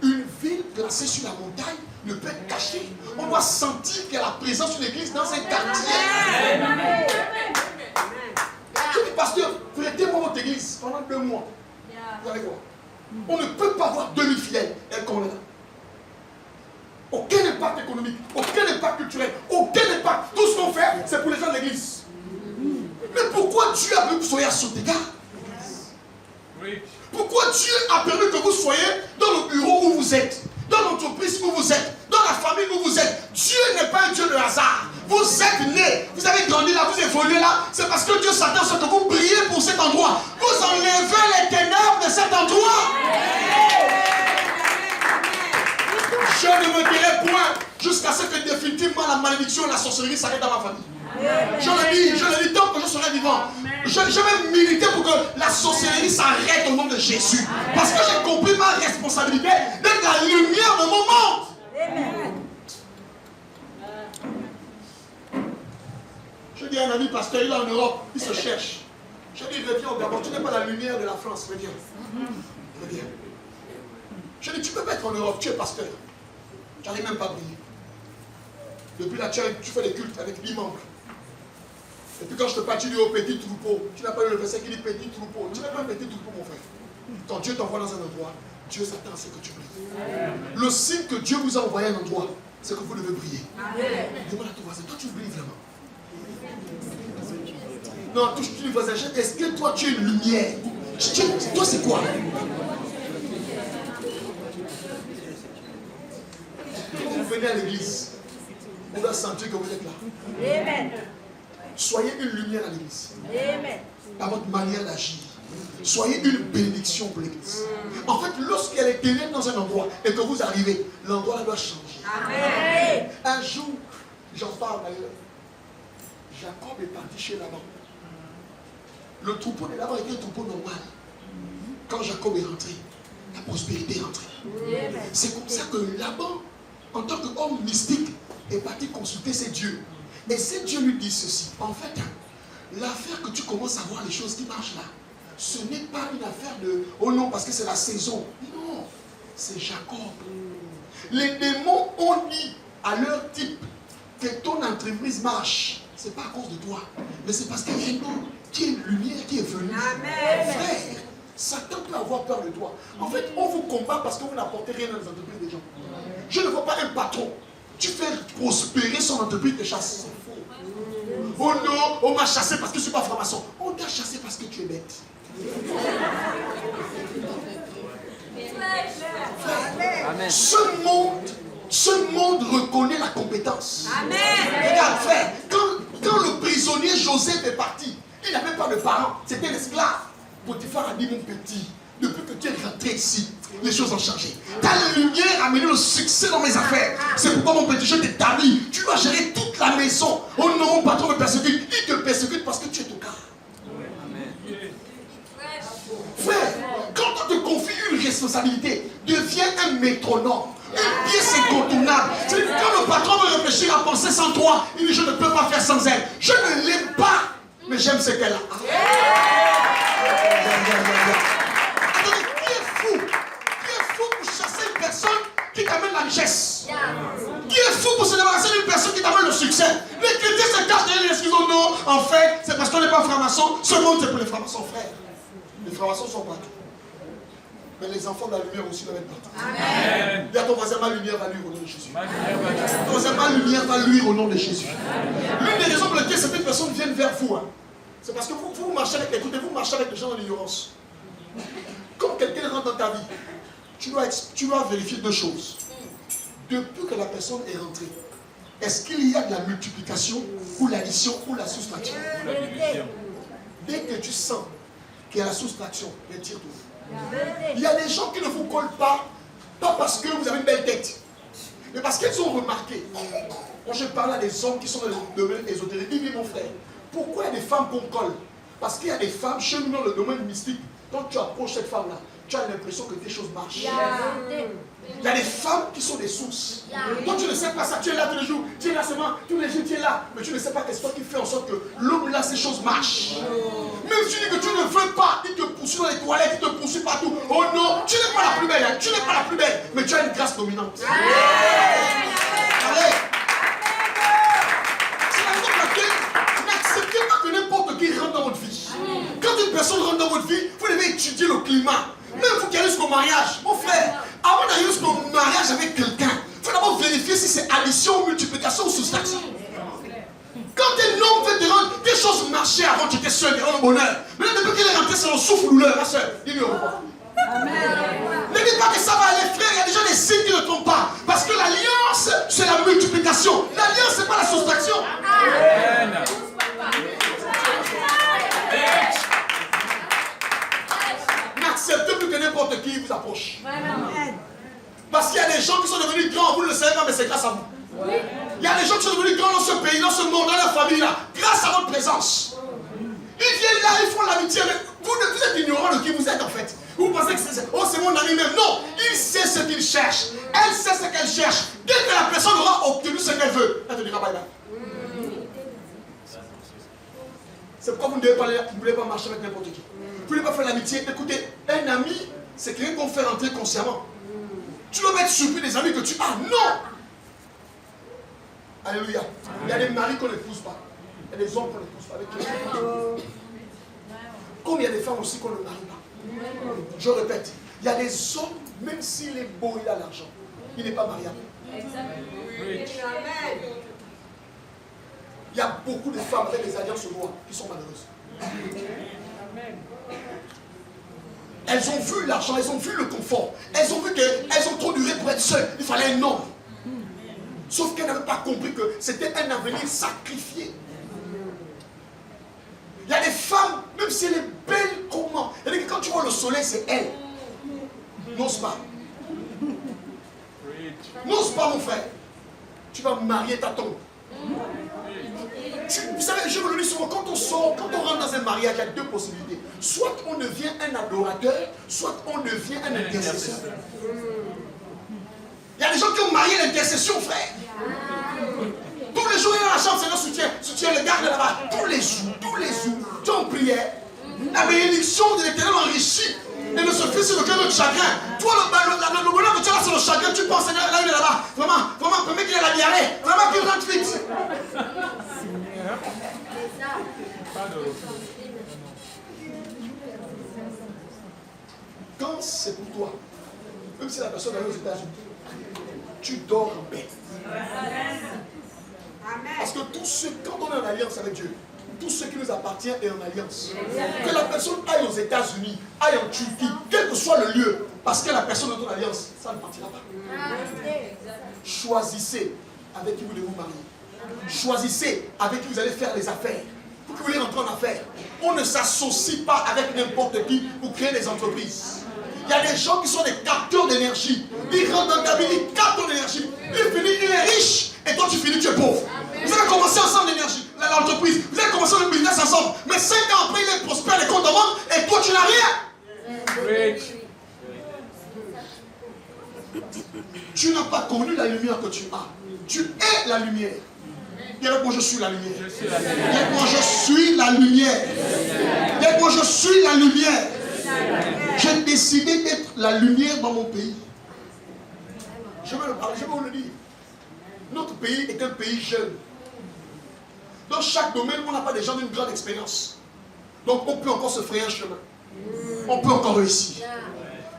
Une ville placée sur la montagne ne peut être cachée. On doit sentir qu'il y a la présence d'une église dans un quartier. Je dis, pasteur, prêtez-moi votre église pendant 2 mois. Vous allez voir. On ne peut pas avoir 2000 fidèles et qu'on est là. Aucun impact économique, aucun impact culturel, aucun impact. Tout ce qu'on fait, c'est pour les gens de l'église. Mais pourquoi Dieu a voulu que vous soyez à Sotega? Pourquoi Dieu a permis que vous soyez dans le bureau où vous êtes, dans l'entreprise où vous êtes, dans la famille où vous êtes? Dieu n'est pas un Dieu de hasard. Vous êtes né, vous avez grandi là, vous évoluer là, c'est parce que Dieu s'attend à ce que vous priez pour cet endroit. Vous enlevez les ténèbres de cet endroit. Je ne me dirai point jusqu'à ce que définitivement la malédiction et la sorcellerie s'arrêtent dans ma famille. Je le dis tant que je serai vivant. Je vais militer pour que la sorcellerie s'arrête au nom de Jésus. Parce que j'ai compris ma responsabilité d'être la lumière de mon monde. Je dis à un ami pasteur, il est en Europe, il se cherche. Je dis, reviens au Gabon, tu n'es pas la lumière de la France, reviens. Reviens. Je dis, tu peux pas être en Europe, tu es pasteur. Tu n'arrives même pas à briller. Depuis là, tu fais des cultes avec 10 membres. Et puis quand je te parle, tu dis au petit troupeau. Tu n'as pas eu le verset qui dit petit troupeau. Tu n'es pas un petit troupeau, mon frère. Quand Dieu t'envoie dans un endroit, Dieu s'attend à ce que tu brilles. Le signe que Dieu vous a envoyé à un endroit, c'est que vous devez briller. Demande à ton voisin, toi tu brilles vraiment. Non, touche tu le voisin, est-ce que toi tu es une lumière? Toi c'est quoi? Quand vous venez à l'église, on doit sentir que vous êtes là. Amen. Soyez une lumière à l'église. Amen. Par votre manière d'agir. Soyez une bénédiction pour l'église. En fait, lorsqu'il y a les ténèbres dans un endroit et que vous arrivez, l'endroit là doit changer. Amen. Un jour, j'en parle d'ailleurs. Jacob est parti chez Laban. Le troupeau de Laban était un troupeau normal. Quand Jacob est rentré, la prospérité est rentrée. C'est comme ça que Laban, en tant qu'homme mystique, est parti consulter ses dieux. Et ces dieux lui disent ceci. En fait, l'affaire que tu commences à voir les choses qui marchent là, ce n'est pas une affaire de « oh non, parce que c'est la saison ». Non, c'est Jacob. Les démons ont dit à leur type que ton entreprise marche. Ce n'est pas à cause de toi, mais c'est parce qu'il y a un homme qui est une lumière qui est venu. Amen. Frère, Satan peut avoir peur de toi. En fait, on vous combat parce que vous n'apportez rien dans les entreprises des gens. Je ne vois pas un patron. Tu fais prospérer son entreprise de chasse. C'est faux. Oh non, on m'a chassé parce que je ne suis pas franc-maçon. On t'a chassé parce que tu es bête. Amen. Ce monde reconnaît la compétence. Amen. Regarde, frère, quand le prisonnier Joseph est parti, il n'avait pas de parents, c'était l'esclave. Potiphar a dit, mon petit, depuis que tu es rentré ici, les choses ont changé. Ta lumière a amené le succès dans mes affaires. C'est pourquoi mon petit, je t'établis. Tu dois gérer toute la maison. Oh non, mon patron me persécute. Il te persécute parce que tu es au cas. Frère, quand on te confie une responsabilité, deviens un métronome. Une pièce incontournable. Quand le patron veut réfléchir à penser sans toi, il dit je ne peux pas faire sans elle. Je ne l'aime pas, mais j'aime ce qu'elle a. Attendez, qui est fou? Qui est fou pour chasser une personne qui t'amène la richesse? Qui est fou pour se débarrasser d'une personne qui t'amène le succès? Les chrétiens se cachent derrière les excuses. Oh non, en fait, c'est parce qu'on n'est pas franc-maçon. Ce monde, c'est pour les francs-maçons, frère. Les francs-maçons sont partout. Mais les enfants de la lumière aussi doivent être partout. Amen. Dis à ton voisin, ma lumière va luire au nom de Jésus. Ton voisin, ma lumière va luire au nom de Jésus. L'une des raisons pour lesquelles certaines personnes viennent vers vous, c'est parce que vous marchez avec les vous marchez avec des gens dans l'ignorance. Quand quelqu'un rentre dans ta vie, tu dois vérifier deux choses. Depuis que la personne est rentrée, est-ce qu'il y a de la multiplication ou l'addition ou la soustraction? Dès que tu sens qu'il y a la soustraction, retire-toi. Il y a des gens qui ne vous collent pas parce que vous avez une belle tête, mais parce qu'ils ont remarqué. Quand je parle à des hommes qui sont dans le domaine ésotérique, dis-moi mon frère, pourquoi il y a des femmes qu'on colle? Parce qu'il y a des femmes chez nous dans le domaine mystique. Quand tu approches cette femme-là, tu as l'impression que des choses marchent. Il y a des femmes qui sont des sources. Toi, tu ne sais pas ça, tu es là tous les jours, tu es là seulement, tous les jours tu es là, mais tu ne sais pas qu'est-ce qui fait en sorte que l'homme là, ces choses marchent. Même si tu dis que tu ne veux pas, il te poursuit dans les toilettes, il te poursuit partout. Oh non, tu n'es pas la plus belle, hein, tu n'es pas la plus belle, mais tu as une grâce dominante. Allez. C'est la raison pour laquelle n'acceptez pas que n'importe qui rentre dans votre vie. Quand une personne rentre dans votre vie, vous devez étudier le climat. Même vous qui allez jusqu'au mariage, mon frère, avant d'aller jusqu'au mariage avec quelqu'un, il faut d'abord vérifier si c'est addition, multiplication ou soustraction. Quand un homme fait te rendre des choses marchaient avant, tu étais seul, derrière le bonheur. Mais là, depuis qu'il est rentré, c'est un souffle-douleur, ma soeur. Dis-lui au revoir. Ne dis pas que ça va aller, frère, il y a déjà des signes qui ne trompent pas. Parce que l'alliance, c'est la multiplication. L'alliance, ce n'est pas la soustraction. Amen. approche. Parce qu'il y a des gens qui sont devenus grands, vous ne le savez pas, mais c'est grâce à vous. Il y a des gens qui sont devenus grands dans ce pays, dans ce monde, dans la famille là, grâce à votre présence. Ils viennent là, ils font l'amitié, mais vous êtes ignorant de qui vous êtes en fait. Vous pensez que c'est mon ami même. Non, il sait ce qu'il cherche. Elle sait ce qu'elle cherche. Dès que la personne aura obtenu ce qu'elle veut, elle te dira bye bye. C'est pourquoi vous ne devez pas marcher avec n'importe qui. Vous ne devez pas faire l'amitié. Écoutez, un ami, c'est quelqu'un qu'on fait rentrer consciemment. Tu dois être surpris des amis que tu as. Non! Alléluia. Il y a des maris qu'on n'épouse pas. Il y a des hommes qu'on n'épouse pas. Avec qui? Comme il y a des femmes aussi qu'on ne marie pas. Je répète, il y a des hommes, même s'il est beau, il a l'argent, il n'est pas mariable. Il y a beaucoup de femmes avec des alliances noires qui sont malheureuses. Elles ont vu l'argent, elles ont vu le confort, elles ont vu qu'elles ont trop duré pour être seules. Il fallait un homme. Sauf qu'elles n'avaient pas compris que c'était un avenir sacrifié. Il y a des femmes, même si elle est belle, comment? C'est-à-dire que quand tu vois le soleil, c'est elle. N'ose pas. N'ose pas, mon frère. Tu vas marier ta tombe. Vous savez, je vous le dis souvent, quand on sort, quand on rentre dans un mariage, il y a deux possibilités. Soit on devient un adorateur, soit on devient un intercesseur. Il y a des gens qui ont marié l'intercession, frère. Tous les jours, il est dans la chambre, c'est le soutien le garde là-bas. Tous les jours, tu es en prière. La bénédiction de l'Éternel enrichit et ne se fait sur le cœur de chagrin. Toi, le bonheur que tu as là sur le chagrin, tu penses, Seigneur, là, il est là-bas. Vraiment, permets qu'il ait la diarrhée. Vraiment, qu'il rentre vite. Quand c'est pour toi, même si la personne est aux États-Unis, tu dors en paix. Parce que quand on est en alliance avec Dieu, tout ce qui nous appartient est en alliance. Que la personne aille aux États-Unis, aille en Turquie, quel que soit le lieu, parce que la personne est en alliance, ça ne partira pas. Choisissez avec qui vous voulez vous marier. Choisissez avec qui vous allez faire les affaires. Vous qui voulez rentrer en affaires. On ne s'associe pas avec n'importe qui pour créer des entreprises. Il y a des gens qui sont des capteurs d'énergie. Ils rentrent dans ta vie, ils captent ton énergie. Il est riche et toi tu finis, tu es pauvre. Vous avez commencé ensemble l'énergie, l'entreprise. Vous avez commencé le business ensemble. Mais 5 ans après, il est prospère, les comptes en banque et toi tu n'as rien. Tu n'as pas connu la lumière que tu as. Tu es la lumière. Dis-moi, je suis la lumière. Dis-moi, je suis la lumière. Dis-moi, je suis la lumière. J'ai décidé d'être la lumière dans mon pays. Je vais vous le dire. Notre pays est un pays jeune. Dans chaque domaine, on n'a pas des gens d'une grande expérience. Donc on peut encore se frayer un chemin. On peut encore réussir.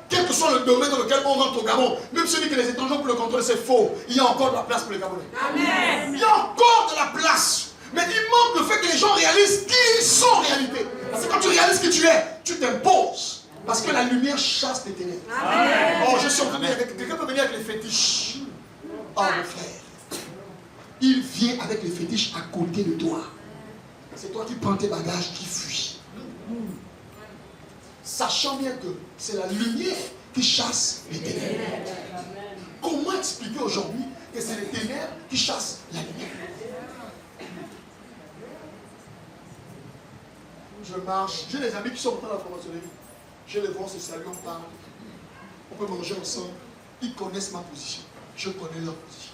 Quel que soit le domaine dans lequel on rentre au Gabon, même celui que les étrangers peuvent le contrôler, c'est faux. Il y a encore de la place pour les Gabonais. Amen. Il y a encore de la place. Mais il manque le fait que les gens réalisent qui ils sont en réalité. Parce que quand tu réalises qui tu es, tu t'imposes. Parce que la lumière chasse les ténèbres. Amen. Oh, je suis en train de venir avec... Quelqu'un peut venir avec les fétiches. Oh, mon frère. Il vient avec les fétiches à côté de toi. C'est toi qui prends tes bagages, qui fuis. Sachant bien que c'est la lumière qui chasse les ténèbres. Comment expliquer aujourd'hui que c'est les ténèbres qui chassent la lumière? Je marche, j'ai des amis qui sont en train de la franc-maçonnerie. Je les vois, on se salue, on parle. On peut manger ensemble. Ils connaissent ma position. Je connais leur position.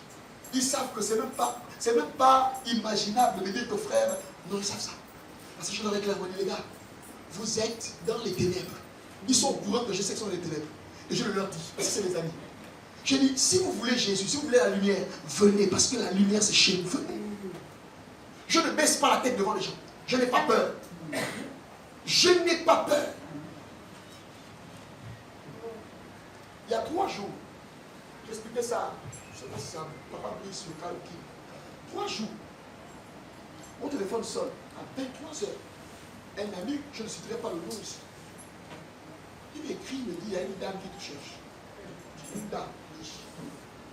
Ils savent que c'est même pas imaginable de me dire que frère, non, ils savent ça. Parce que je leur ai clairement dit, les gars, vous êtes dans les ténèbres. Ils sont au courant que je sais que ce sont les ténèbres. Et je leur dis, parce que c'est mes amis. Je dis, si vous voulez Jésus, si vous voulez la lumière, venez, parce que la lumière c'est chez vous. Venez. Je ne baisse pas la tête devant les gens. Je n'ai pas peur. Je n'ai pas peur. Il y a 3 jours, j'expliquais ça, je ne sais pas si ça papa pris sur le cas ou qui. 3 jours, mon téléphone sonne à 23h. Un ami, je ne citerai pas le nom ici. Il m'écrit, il me dit, il y a une dame qui te cherche. Une dame, oui.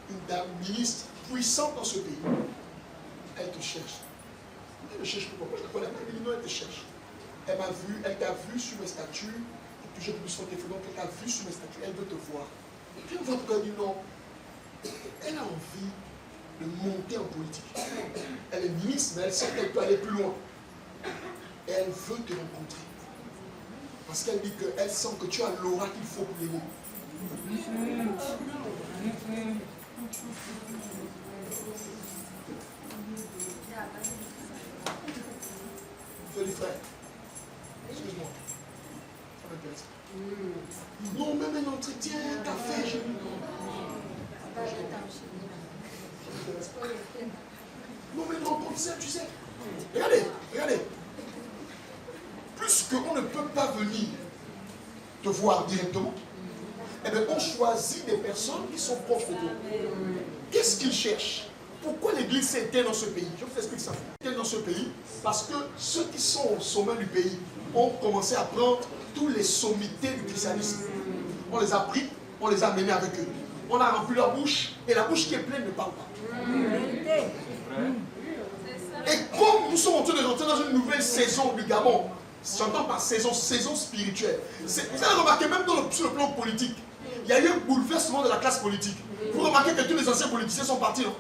Une dame ministre puissante dans ce pays. Elle te cherche. Elle ne cherche pas. Moi, je la connais pas. Elle dit non, elle te cherche. Elle m'a vu, elle t'a vu sur mes statuts. que j'ai plus son téléphone, donc elle a vu sur mes statuts, elle veut te voir. Et puis on va te dire non. Elle a envie de monter en politique. Elle est Miss, mais elle sait qu'elle peut aller plus loin. Et elle veut te rencontrer. Parce qu'elle dit qu'elle sent que tu as l'aura qu'il faut pour l'aimer. Joli frère, excuse-moi. Ça m'intéresse. Non, même un entretien, un café, je non, mais non, comme ça, tu sais. Regardez, regardez. Puisqu'on ne peut pas venir te voir directement, eh bien, on choisit des personnes qui sont proches de toi. Qu'est-ce qu'ils cherchent? Pourquoi l'Église s'est éteinte dans ce pays? Je vous explique ça. Éteinte dans ce pays parce que ceux qui sont au sommet du pays ont commencé à prendre tous les sommités du christianisme. On les a pris, on les a menés avec eux. On a rempli leur bouche et la bouche qui est pleine ne parle pas. Et comme nous sommes en train de rentrer dans une nouvelle saison du Gabon, j'entends par saison, saison spirituelle. Vous avez remarqué, même sur le plan politique, il y a eu un bouleversement de la classe politique. Vous remarquez que tous les anciens politiciens sont partis, non?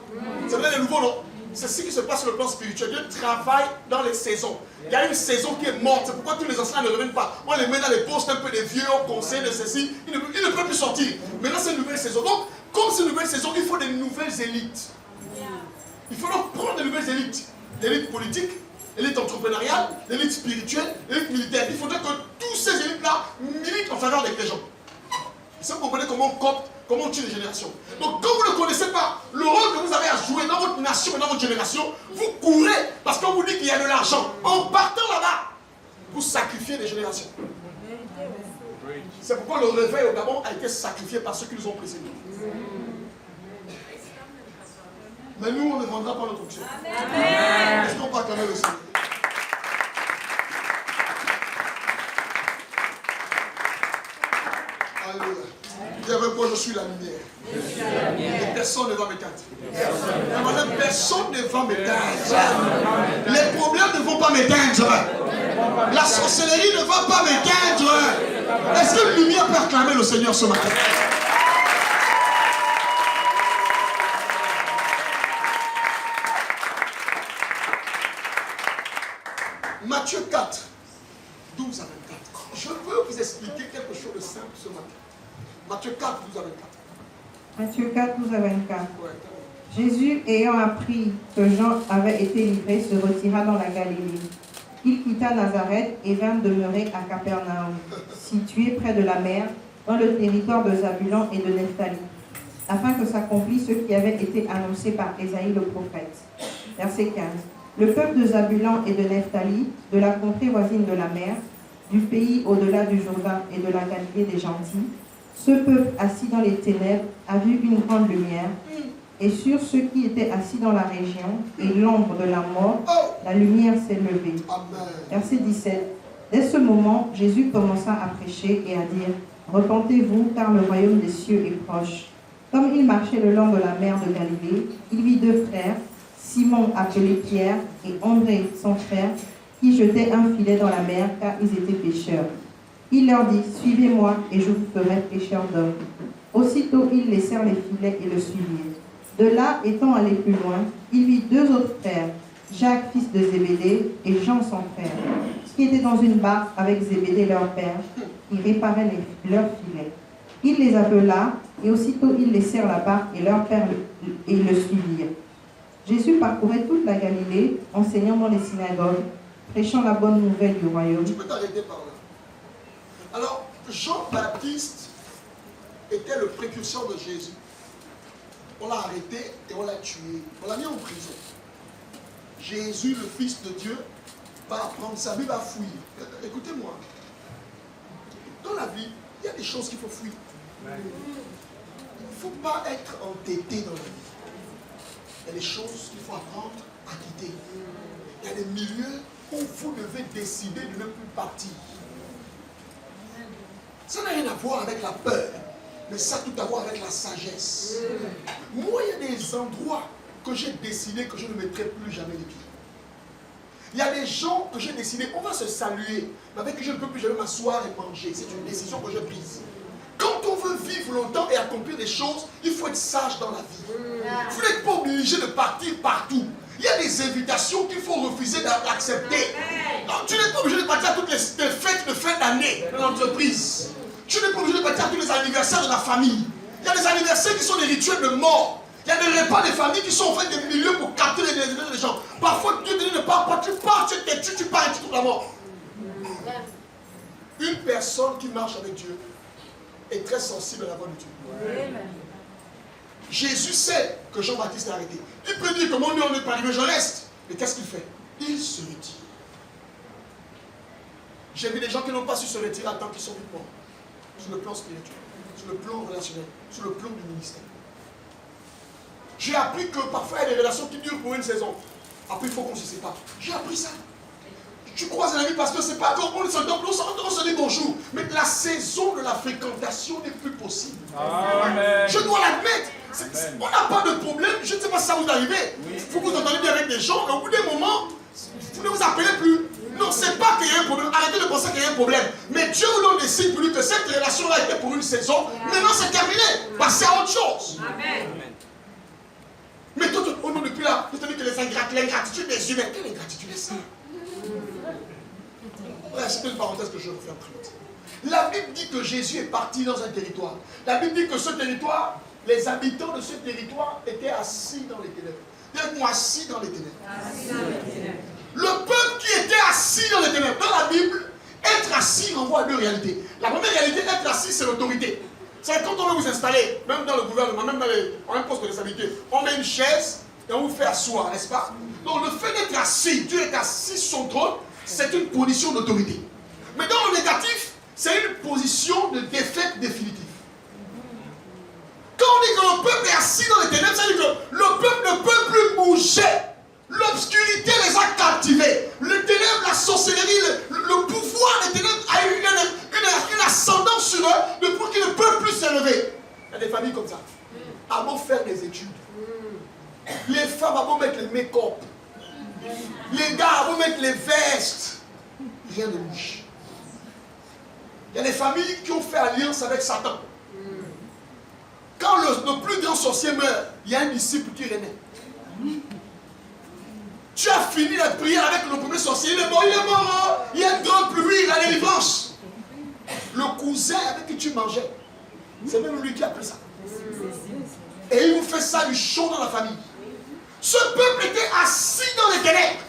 C'est vrai, les nouveaux, non? C'est ce qui se passe sur le plan spirituel. Dieu travaille dans les saisons. Il y a une saison qui est morte. C'est pourquoi tous les anciens ne reviennent pas. On les met dans les postes un peu des vieux, au conseil de ceci. Ils ne peuvent plus sortir. Maintenant, c'est une nouvelle saison. Donc, comme c'est une nouvelle saison, il faut des nouvelles élites. Il faut donc prendre des nouvelles élites. L'élite politique, l'élite entrepreneuriale, l'élite spirituelle, l'élite militaire. Il faudrait que tous ces élites-là militent en faveur des gens. Vous comprenez comment on copte, comment on tue les générations. Donc quand vous ne connaissez pas le rôle que vous avez à jouer dans votre nation et dans votre génération, vous courez parce qu'on vous dit qu'il y a de l'argent. En partant là-bas, vous sacrifiez des générations. C'est pourquoi le réveil au Gabon a été sacrifié par ceux qui nous ont précédés. Mais nous, on ne vendra pas notre option. Est-ce qu'on peut acclamer le Seigneur? Alléluia. Dis avec moi, je suis la lumière. Et personne ne va m'éteindre. Personne ne va m'éteindre. Les problèmes ne vont pas m'éteindre. La sorcellerie ne va pas m'éteindre. Est-ce que une lumière peut acclamer le Seigneur ce matin? Matthieu 4, 12 à 24. Je veux vous expliquer quelque chose de simple ce matin. Matthieu 4, 12 à 24. Matthieu 4, 12 à 24. Ouais. Jésus, ayant appris que Jean avait été livré, se retira dans la Galilée. Il quitta Nazareth et vint demeurer à Capernaum, situé près de la mer, dans le territoire de Zabulon et de Nephtali, afin que s'accomplisse ce qui avait été annoncé par Ésaïe le prophète. Verset 15. Le peuple de Zabulon et de Nephtali, de la contrée voisine de la mer, du pays au-delà du Jourdain et de la Galilée des gentils, ce peuple assis dans les ténèbres a vu une grande lumière, et sur ceux qui étaient assis dans la région et l'ombre de la mort, la lumière s'est levée. Amen. Verset 17. Dès ce moment, Jésus commença à prêcher et à dire, « Repentez-vous, car le royaume des cieux est proche. » Comme il marchait le long de la mer de Galilée, il vit deux frères, Simon appelé Pierre et André son frère, qui jetaient un filet dans la mer car ils étaient pêcheurs. Il leur dit, « Suivez-moi et je vous ferai pêcheurs d'hommes. » Aussitôt ils laissèrent les filets et le suivirent. De là, étant allé plus loin, il vit deux autres frères, Jacques fils de Zébédée et Jean son frère, qui étaient dans une barque avec Zébédée leur père, qui réparait leurs filets. Il les appela et aussitôt ils laissèrent la barque et leur père et le suivirent. Jésus parcourait toute la Galilée, enseignant dans les synagogues, prêchant la bonne nouvelle du royaume. Tu peux t'arrêter par là. Alors, Jean-Baptiste était le précurseur de Jésus. On l'a arrêté et on l'a tué. On l'a mis en prison. Jésus, le Fils de Dieu, va apprendre sa vie, va fuir. Écoutez-moi. Dans la vie, il y a des choses qu'il faut fuir. Il ne faut pas être entêté dans la vie. Il y a des choses qu'il faut apprendre à quitter. Il y a des milieux où vous devez décider de ne plus partir. Ça n'a rien à voir avec la peur, mais ça a tout à voir avec la sagesse. Moi, il y a des endroits que j'ai décidé que je ne mettrai plus jamais les pieds. Il y a des gens que j'ai décidé, on va se saluer, mais avec qui je ne peux plus jamais m'asseoir et manger. C'est une décision que j'ai prise. Quand on veut vivre longtemps et accomplir des choses, il faut être sage dans la vie. Vous n'êtes pas obligé de partir partout. Il y a des invitations qu'il faut refuser d'accepter. Tu n'es pas obligé de partir à toutes les fêtes de fin d'année de l'entreprise. Tu n'es pas obligé de partir à tous les anniversaires de la famille. Il y a des anniversaires qui sont des rituels de mort. Il y a des repas des familles qui sont en fait des milieux pour capter les événements des gens. Parfois, Dieu te dit ne pars pas, tu pars, tu pars et tu trouves la mort. Une personne qui marche avec Dieu est très sensible à la voix de Dieu. Jésus sait que Jean-Baptiste est arrêté. Il peut dire comment nous on n'est pas arrivé, je reste. Mais qu'est-ce qu'il fait? Il se retire. J'ai vu des gens qui n'ont pas su se retirer à temps qu'ils sont vite morts. Sur le plan spirituel, sur le plan relationnel, sur le plan du ministère. J'ai appris que parfois il y a des relations qui durent pour une saison. Après il faut qu'on se sépare. J'ai appris ça. Tu croises un ami parce que c'est pas qu'on on se dit bonjour. Mais la saison de la fréquentation n'est plus possible. Amen. Je dois l'admettre. On n'a pas de problème. Je ne sais pas si ça vous arrive. Il faut que vous entendez bien avec des gens. Au bout d'un moment, vous ne vous appelez plus. Non, c'est pas qu'il y a un problème. Arrêtez de penser qu'il y a un problème. Mais Dieu vous donne des signes pour lui que cette relation-là était pour une saison. Maintenant, c'est terminé. Passez à autre chose. Amen. Mais toi, au nom depuis là, tu te dis que l'ingratitude des humains. Quelle ingratitude est ça? Ouais, c'est une parenthèse que je referme très vite. La Bible dit que Jésus est parti dans un territoire. La Bible dit que ce territoire, les habitants de ce territoire étaient assis dans les ténèbres. Ils assis dans les ténèbres. Le peuple qui était assis dans les ténèbres, dans la Bible, être assis renvoie à deux réalités. La première réalité, être assis, c'est l'autorité. C'est quand on veut vous installer, même dans le gouvernement, même dans un poste de responsabilité, on met une chaise et on vous fait asseoir, n'est-ce pas? Donc le fait d'être assis, Dieu est assis sur son trône, c'est une position d'autorité. Mais dans le négatif, c'est une position de défaite définitive. Quand on dit que le peuple est assis dans les ténèbres, ça veut dire que le peuple ne peut plus bouger. L'obscurité les a captivés. Les ténèbres, la sorcellerie, le pouvoir des ténèbres a eu une ascendance sur eux de pour qu'ils ne peuvent plus s'élever. Il y a des familles comme ça. À beau faire des études. Les femmes à beau mettre le make-up. Les gars à beau mettre les vestes. Rien ne bouge. Il y a des familles qui ont fait alliance avec Satan. Quand le plus grand sorcier meurt, il y a un disciple qui renaît. Tu as fini la prière avec le premier sorcier, il est mort, hein? Il y a une grande pluie, il a la délivrance. Le cousin avec qui tu mangeais, c'est même lui qui a pris ça. Et il vous fait ça du chaud dans la famille. Ce peuple était assis dans les ténèbres.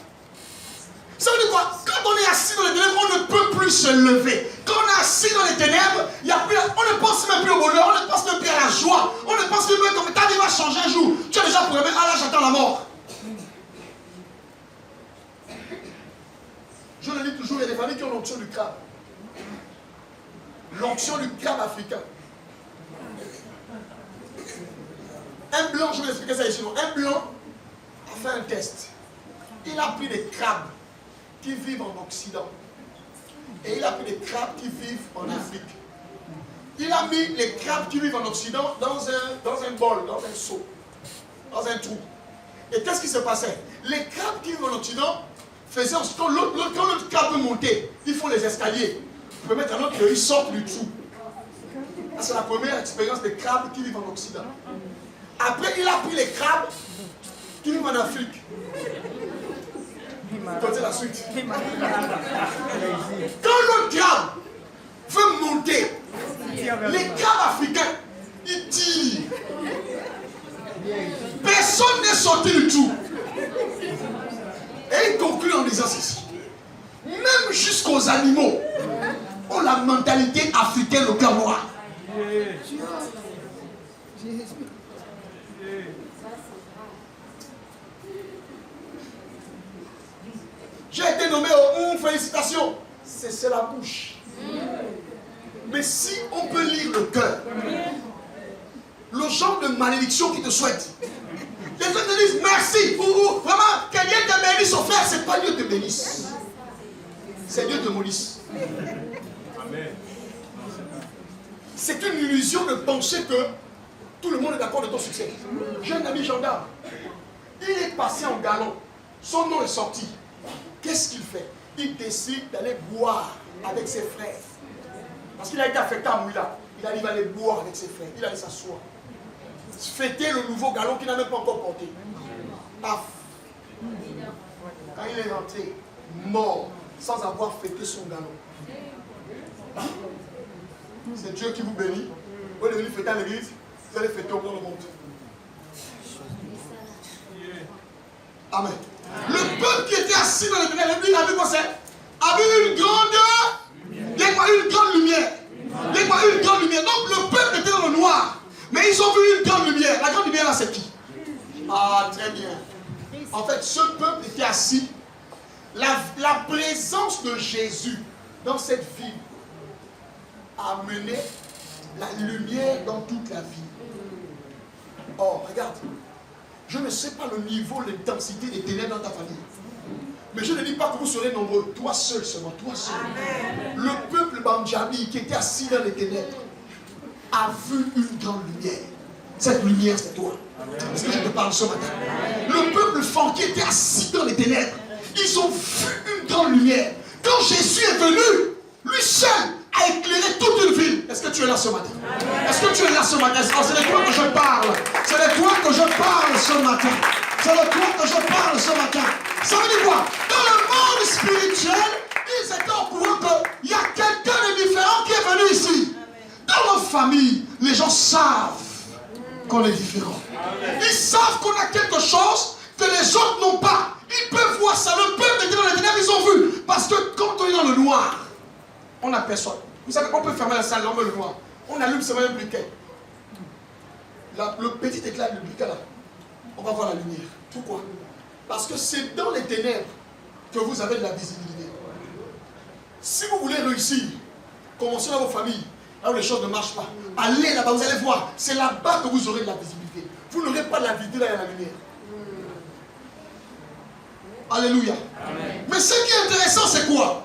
Ça veut dire quoi? Quand on est assis dans les ténèbres, on ne peut plus se lever. Quand on est assis dans les ténèbres, on ne pense même plus au bonheur, on ne pense même plus à la joie. On ne pense même plus comme t'arrives à changer un jour. Tu as déjà programmé, ah là j'attends la mort. Je le dis toujours, il y a des familles qui ont l'onction du crabe. L'onction du crabe africain. Un blanc, je vais vous expliquer ça ici. Un blanc a fait un test. Il a pris des crabes qui vivent en Occident. Et il a pris des crabes qui vivent en Afrique. Il a mis les crabes qui vivent en Occident dans un bol, dans un seau, dans un trou. Et qu'est-ce qui se passait? Les crabes qui vivent en Occident faisaient, quand l'autre crabe peut monter, ils font les escaliers. Vous pouvez mettre un autre, ils sortent du trou. C'est la première expérience des crabes qui vivent en Occident. Après, il a pris les crabes qui vivent en Afrique. Vous la suite. Quand l'autre crabe veut monter, les crabes africains, ils tirent. Personne n'est sorti du tout. Et il conclut en disant ceci. Même jusqu'aux animaux ont la mentalité africaine au cœur noir. J'ai été nommé au félicitations. C'est la bouche. Mais si on peut lire le cœur, le genre de malédiction qui te souhaite, les gens te disent merci, ou vraiment, que Dieu te bénisse au frère, c'est pas Dieu te bénisse. C'est Dieu te maudisse. C'est une illusion de penser que tout le monde est d'accord de ton succès. J'ai un ami gendarme. Il est passé en galon. Son nom est sorti. qu'est-ce qu'il fait? Il décide d'aller boire avec ses frères. Parce qu'il a été affecté à Mouila. Il arrive à aller boire avec ses frères. Il allait s'asseoir. Fêter le nouveau galon qu'il n'a même pas encore porté. Paf. Quand il est rentré, mort, sans avoir fêté son galon. C'est Dieu qui vous bénit. Vous allez venir fêter à l'église, vous allez fêter au monde. Amen. Le peuple qui était assis dans les ténèbres, il a vu quoi c'est? A vu une grande, une grande lumière. Une grande lumière. Donc le peuple était dans le noir. Mais ils ont vu une grande lumière. La grande lumière là, c'est qui? Ah, très bien. En fait, ce peuple était assis. La présence de Jésus dans cette ville a mené la lumière dans toute la ville. Oh, regarde. Je ne sais pas le niveau, l'intensité des ténèbres dans ta famille. Mais je ne dis pas que vous serez nombreux. Toi seul seulement, toi seul. Amen. Le peuple Banjami qui était assis dans les ténèbres a vu une grande lumière. Cette lumière, c'est toi. Est-ce que je te parle ce matin? Le peuple fan qui était assis dans les ténèbres, ils ont vu une grande lumière. Quand Jésus est venu, lui seul a éclairé toute une ville. Est-ce que tu es là ce matin? Est-ce que tu es là ce matin? C'est de toi que je parle. C'est de toi que je parle ce matin. C'est de toi que je parle ce matin. Ça veut dire quoi? Dans le monde spirituel, ils étaient au courant qu'il y a quelqu'un de différent qui est venu ici. Dans nos familles, les gens savent qu'on est différent. Ils savent qu'on a quelque chose que les autres n'ont pas. Ils peuvent voir ça. Le peuple était dans les ténèbres, ils ont vu. Parce que quand on est dans le noir, on aperçoit. Vous savez qu'on peut fermer la salle, on met le noir. On allume seulement un briquet. Le petit éclat du briquet là, on va voir la lumière. Pourquoi? Parce que c'est dans les ténèbres que vous avez de la visibilité. Si vous voulez réussir, commencez dans vos familles, là où les choses ne marchent pas. Allez là-bas, vous allez voir. C'est là-bas que vous aurez de la visibilité. Vous n'aurez pas de la visibilité là, il y a la lumière. Alléluia. Amen. Mais ce qui est intéressant, c'est quoi?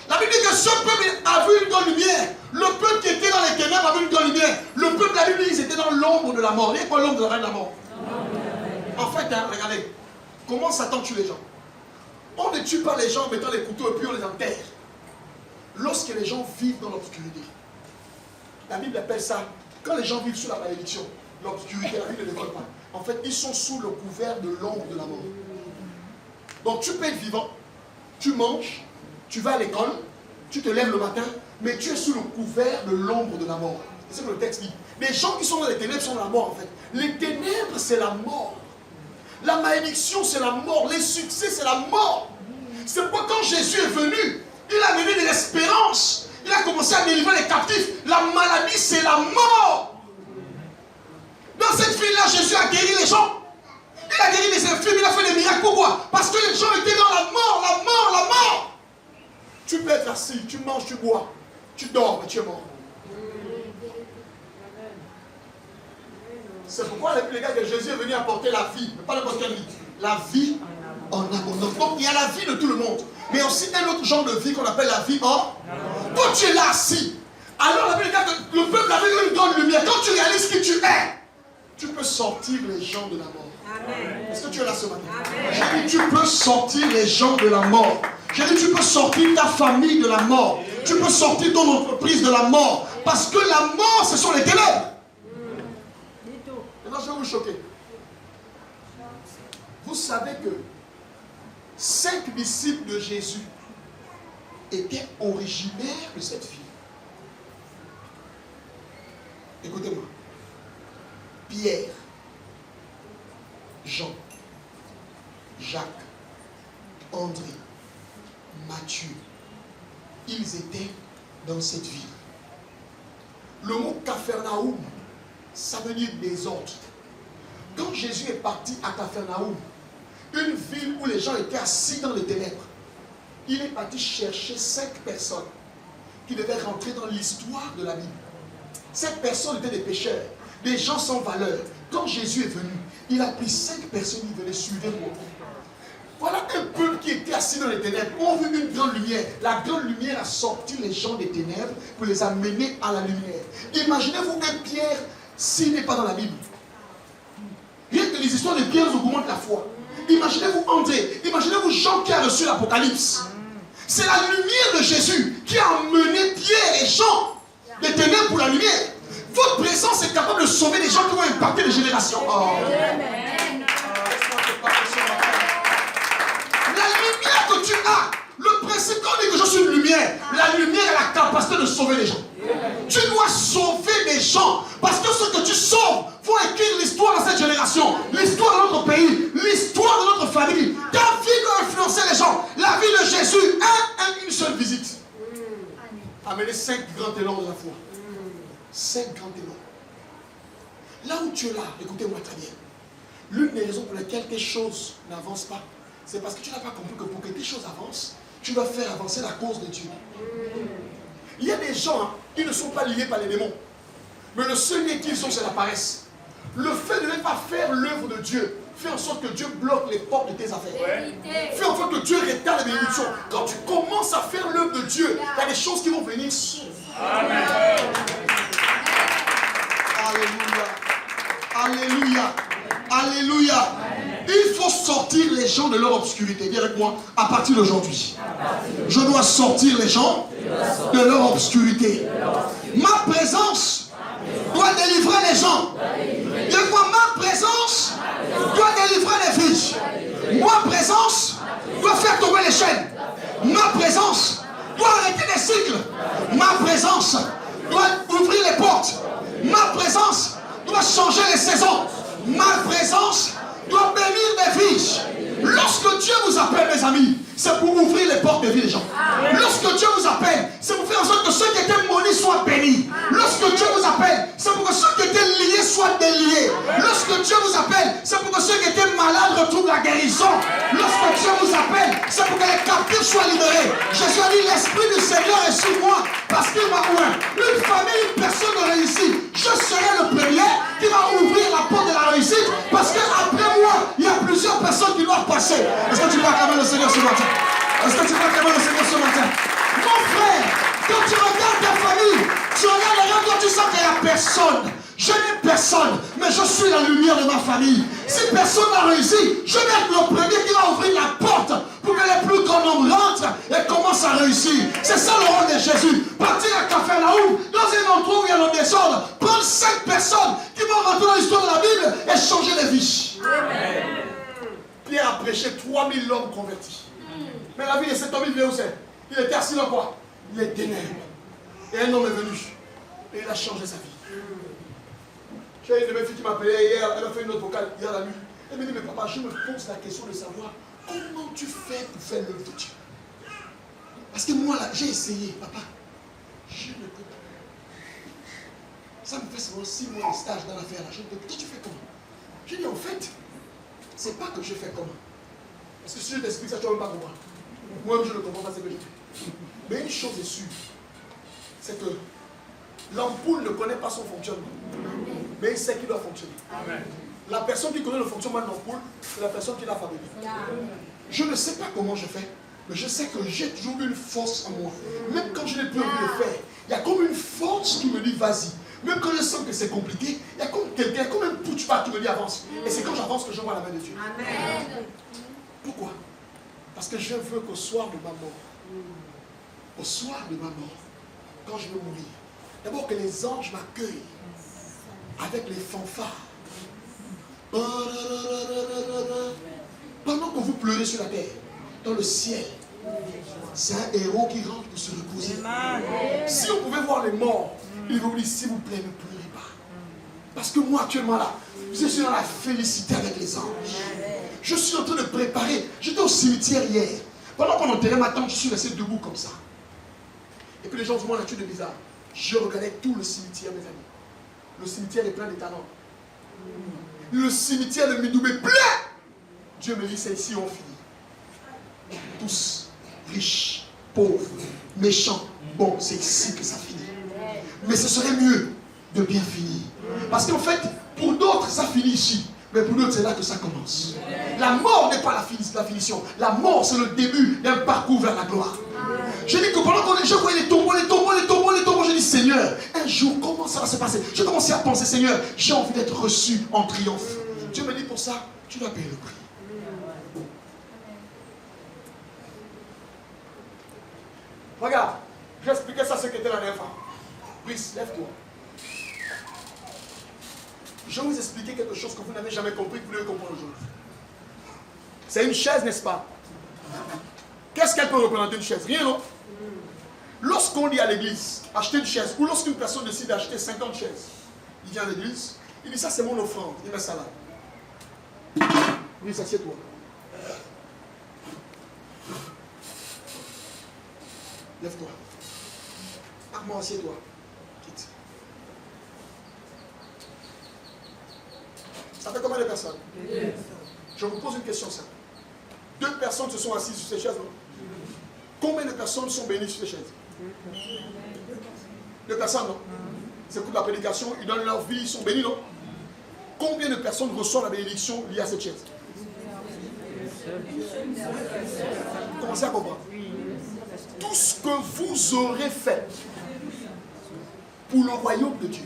La Bible dit que ce peuple a vu une grande lumière. Le peuple qui était dans les ténèbres a vu une grande lumière. Le peuple, la Bible dit, ils étaient dans l'ombre de la mort. Il y a quoi l'ombre de la mort? En fait, regardez, comment Satan tue les gens? On ne tue pas les gens en mettant les couteaux et puis on les enterre. Lorsque les gens vivent dans l'obscurité. La Bible appelle ça, quand les gens vivent sous la malédiction, l'obscurité, la Bible ne décolle pas. En fait, ils sont sous le couvert de l'ombre de la mort. Donc tu peux être vivant, tu manges, tu vas à l'école, tu te lèves le matin, mais tu es sous le couvert de l'ombre de la mort. C'est ce que le texte dit. Les gens qui sont dans les ténèbres sont dans la mort en fait. Les ténèbres, c'est la mort. La malédiction, c'est la mort. Les succès, c'est la mort. C'est pourquoi quand Jésus est venu, il a amené de l'espérance. Il a commencé à délivrer les captifs. La maladie, c'est la mort. Dans cette ville-là, Jésus a guéri les gens. Il a guéri les infirmes, il a fait des miracles. Pourquoi? Parce que les gens étaient dans la mort, la mort, la mort. Tu peux être assis, tu manges, tu bois, tu dors, mais tu es mort. C'est pourquoi les gars que Jésus est venu apporter la vie, mais pas n'importe quelle vie. La vie en abondance. Donc il y a la vie de tout le monde, mais aussi un autre genre de vie qu'on appelle la vie en. Quand tu es là assis, alors la Bible dit que le peuple avait une grande lumière. Quand tu réalises qui tu es, tu peux sortir les gens de la mort. Est-ce que tu es là ce matin? J'ai dit tu peux sortir les gens de la mort. J'ai dit tu peux sortir ta famille de la mort. Tu peux sortir ton entreprise de la mort. Parce que la mort, ce sont les ténèbres. Maintenant je vais vous choquer. Vous savez que 5 disciples de Jésus étaient originaires de cette ville. Écoutez-moi. Pierre, Jean, Jacques, André, Matthieu, ils étaient dans cette ville. Le mot Capharnaüm, ça veut dire désordre. Quand Jésus est parti à Capharnaüm, une ville où les gens étaient assis dans les ténèbres, il est parti chercher 5 personnes qui devaient rentrer dans l'histoire de la Bible. Ces personnes étaient des pécheurs, des gens sans valeur. Quand Jésus est venu, il a pris 5 personnes qui venaient suivre moi. Voilà un peuple qui était assis dans les ténèbres. On a vu une grande lumière. La grande lumière a sorti les gens des ténèbres pour les amener à la lumière. Imaginez-vous un Pierre s'il n'est pas dans la Bible. Rien que les histoires de Pierre nous augmentent la foi. Imaginez-vous André, imaginez-vous Jean qui a reçu l'Apocalypse. C'est la lumière de Jésus qui a emmené Pierre et Jean des ténèbres pour la lumière. Votre présence est capable de sauver les gens qui vont impacter les générations. Oh. La lumière que tu as, le principe quand on dit que je suis une lumière, la lumière a la capacité de sauver les gens. Tu dois sauver les gens parce que ce que tu sauves faut écrire l'histoire dans cette génération, l'histoire de notre pays, l'histoire de notre famille. Ta vie doit influencer les gens. La vie de Jésus, une seule visite. Amener 5 grands élans de la foi. 5 grands élans. Là où tu es là, écoutez-moi très bien. L'une des raisons pour lesquelles tes choses n'avancent pas, c'est parce que tu n'as pas compris que pour que tes choses avancent, tu dois faire avancer la cause de Dieu. Il y a des gens qui ne sont pas liés par les démons. Mais le seul lien qu'ils ont, c'est la paresse. Le fait de ne pas faire l'œuvre de Dieu fait en sorte que Dieu bloque les portes de tes affaires. Fait en sorte que Dieu retarde les bénédictions. Quand tu commences à faire l'œuvre de Dieu, il y a des choses qui vont venir sauver. Amen. Alléluia. Alléluia. Alléluia. Il faut sortir les gens de leur obscurité. Viens avec moi à partir d'aujourd'hui. Je dois sortir les gens de leur obscurité. Ma présence doit délivrer les gens. Viens avec moi, ma présence doit délivrer les vies. Ma présence doit faire tomber les chaînes. Ma présence doit arrêter les cycles. Ma présence doit ouvrir les portes. Ma présence doit changer les saisons. Ma présence doit bénir des vies. Lorsque Dieu vous appelle, mes amis, c'est pour ouvrir les portes de vie des gens. Lorsque Dieu vous appelle, c'est pour faire en sorte que ceux qui étaient maudits soient bénis. Lorsque Dieu vous appelle, c'est pour que ceux qui étaient liés soient déliés. Lorsque Dieu vous appelle, c'est pour que ceux qui étaient malades retrouvent la guérison. Lorsque Dieu vous appelle, c'est pour que les captifs soient libérés. Jésus a dit, l'Esprit du Seigneur est sur moi parce qu'il m'a oint. Une famille, une personne de réussite. Je serai le premier qui va ouvrir la porte de la réussite parce qu'après moi, il y a plusieurs personnes qui doivent passer. Est-ce que tu vas acclamer le Seigneur ce matin? Est-ce que tu vas acclamer le Seigneur ce matin? Mon frère, quand tu regardes ta famille, tu regardes les gens, tu sens qu'il n'y a personne. Je n'ai personne, mais je suis la lumière de ma famille. Si personne n'a réussi, je vais être le premier qui va ouvrir la porte pour que les plus grands nombres rentrent et commencent à réussir. C'est ça le rôle de Jésus. Partir à Capharnaüm, dans un endroit où il y a le désordre, prendre 5 personnes qui vont rentrer dans l'histoire de la Bible et changer les vies. Amen. Pierre a prêché 3000 hommes convertis. Mais la vie de cet homme, il vient où c'est? Il était assis dans quoi? Les ténèbres. Et un homme est venu. Et il a changé sa vie. J'ai une de mes filles qui m'appelait hier, elle a fait une autre vocale hier la nuit. Elle me dit, mais papa, je me pose la question de savoir comment tu fais pour faire l'œuvre de Dieu. Parce que moi, là, j'ai essayé, papa. Je ne peux pas. Ça me fait seulement 6 mois de stage dans l'affaire là. Je ne peux pas. Toi, tu fais comment? J'ai dit, en fait, c'est pas que je fais comment. Parce que si je t'explique ça, tu ne vas même pas comprendre. Moi-même, je ne comprends pas ce que je fais. Mais une chose est sûre, c'est que l'ampoule ne connaît pas son fonctionnement. Mais il sait qu'il doit fonctionner. Amen. La personne qui connaît le fonctionnement de l'ampoule, c'est la personne qui l'a fabriquée. Je ne sais pas comment je fais, mais je sais que j'ai toujours une force en moi. Même quand je n'ai plus envie de le faire, il y a comme une force qui me dit vas-y. Même quand je sens que c'est compliqué, il y a comme quelqu'un, comme un push-back qui me dit avance. Et c'est quand j'avance que je vois la main de Dieu. Amen. Pourquoi? Parce que je veux qu'au soir de ma mort, au soir de ma mort, quand je vais mourir, d'abord que les anges m'accueillent avec les fanfares. Pendant que vous pleurez sur la terre, dans le ciel, c'est un héros qui rentre pour se reposer. Si on pouvait voir les morts, il vous dit s'il vous plaît, ne pleurez pas. Parce que moi actuellement là, je suis dans la félicité avec les anges. Je suis en train de préparer. J'étais au cimetière hier. Pendant qu'on enterrait ma tante, je suis resté debout comme ça. Et puis les gens se demandent un truc de bizarre. Je regardais tout le cimetière, mes amis. Le cimetière est plein de talents. Le cimetière de Midoubé plein. Dieu me dit, c'est ici on finit. Tous, riches, pauvres, méchants. Bon, c'est ici que ça finit. Mais ce serait mieux de bien finir. Parce qu'en fait, pour d'autres, ça finit ici. Mais pour d'autres, c'est là que ça commence. La mort n'est pas la finition. La mort, c'est le début d'un parcours vers la gloire. Je dis que pendant qu'on je voyais les tombeaux, je dis Seigneur, un jour, comment ça va se passer? Je commençais à penser, Seigneur, j'ai envie d'être reçu en triomphe. Dieu me dit pour ça, tu dois payer le prix. Regarde, je vais expliquer ça ce qu'était la dernière fois. Brice, lève-toi. Je vais vous expliquer quelque chose que vous n'avez jamais compris, que vous devez comprendre aujourd'hui. C'est une chaise, n'est-ce pas? Qu'est-ce qu'elle peut représenter une chaise? Rien, non? Lorsqu'on dit à l'église, acheter une chaise, ou lorsqu'une personne décide d'acheter 50 chaises, il vient à l'église, il dit ça c'est mon offrande, il met ça là. Il dit assieds-toi. Lève-toi. Armand, assieds-toi. Quitte. Ça fait combien de personnes? Je vous pose une question simple. 2 personnes se sont assises sur ces chaises, non? Combien de personnes sont bénies sur ces chaises? 2 personnes, non? Ils écoutent la prédication, ils donnent leur vie, ils sont bénis, non? Combien de personnes reçoivent la bénédiction liée à cette chaise? Commencez à comprendre. Tout ce que vous aurez fait pour le royaume de Dieu,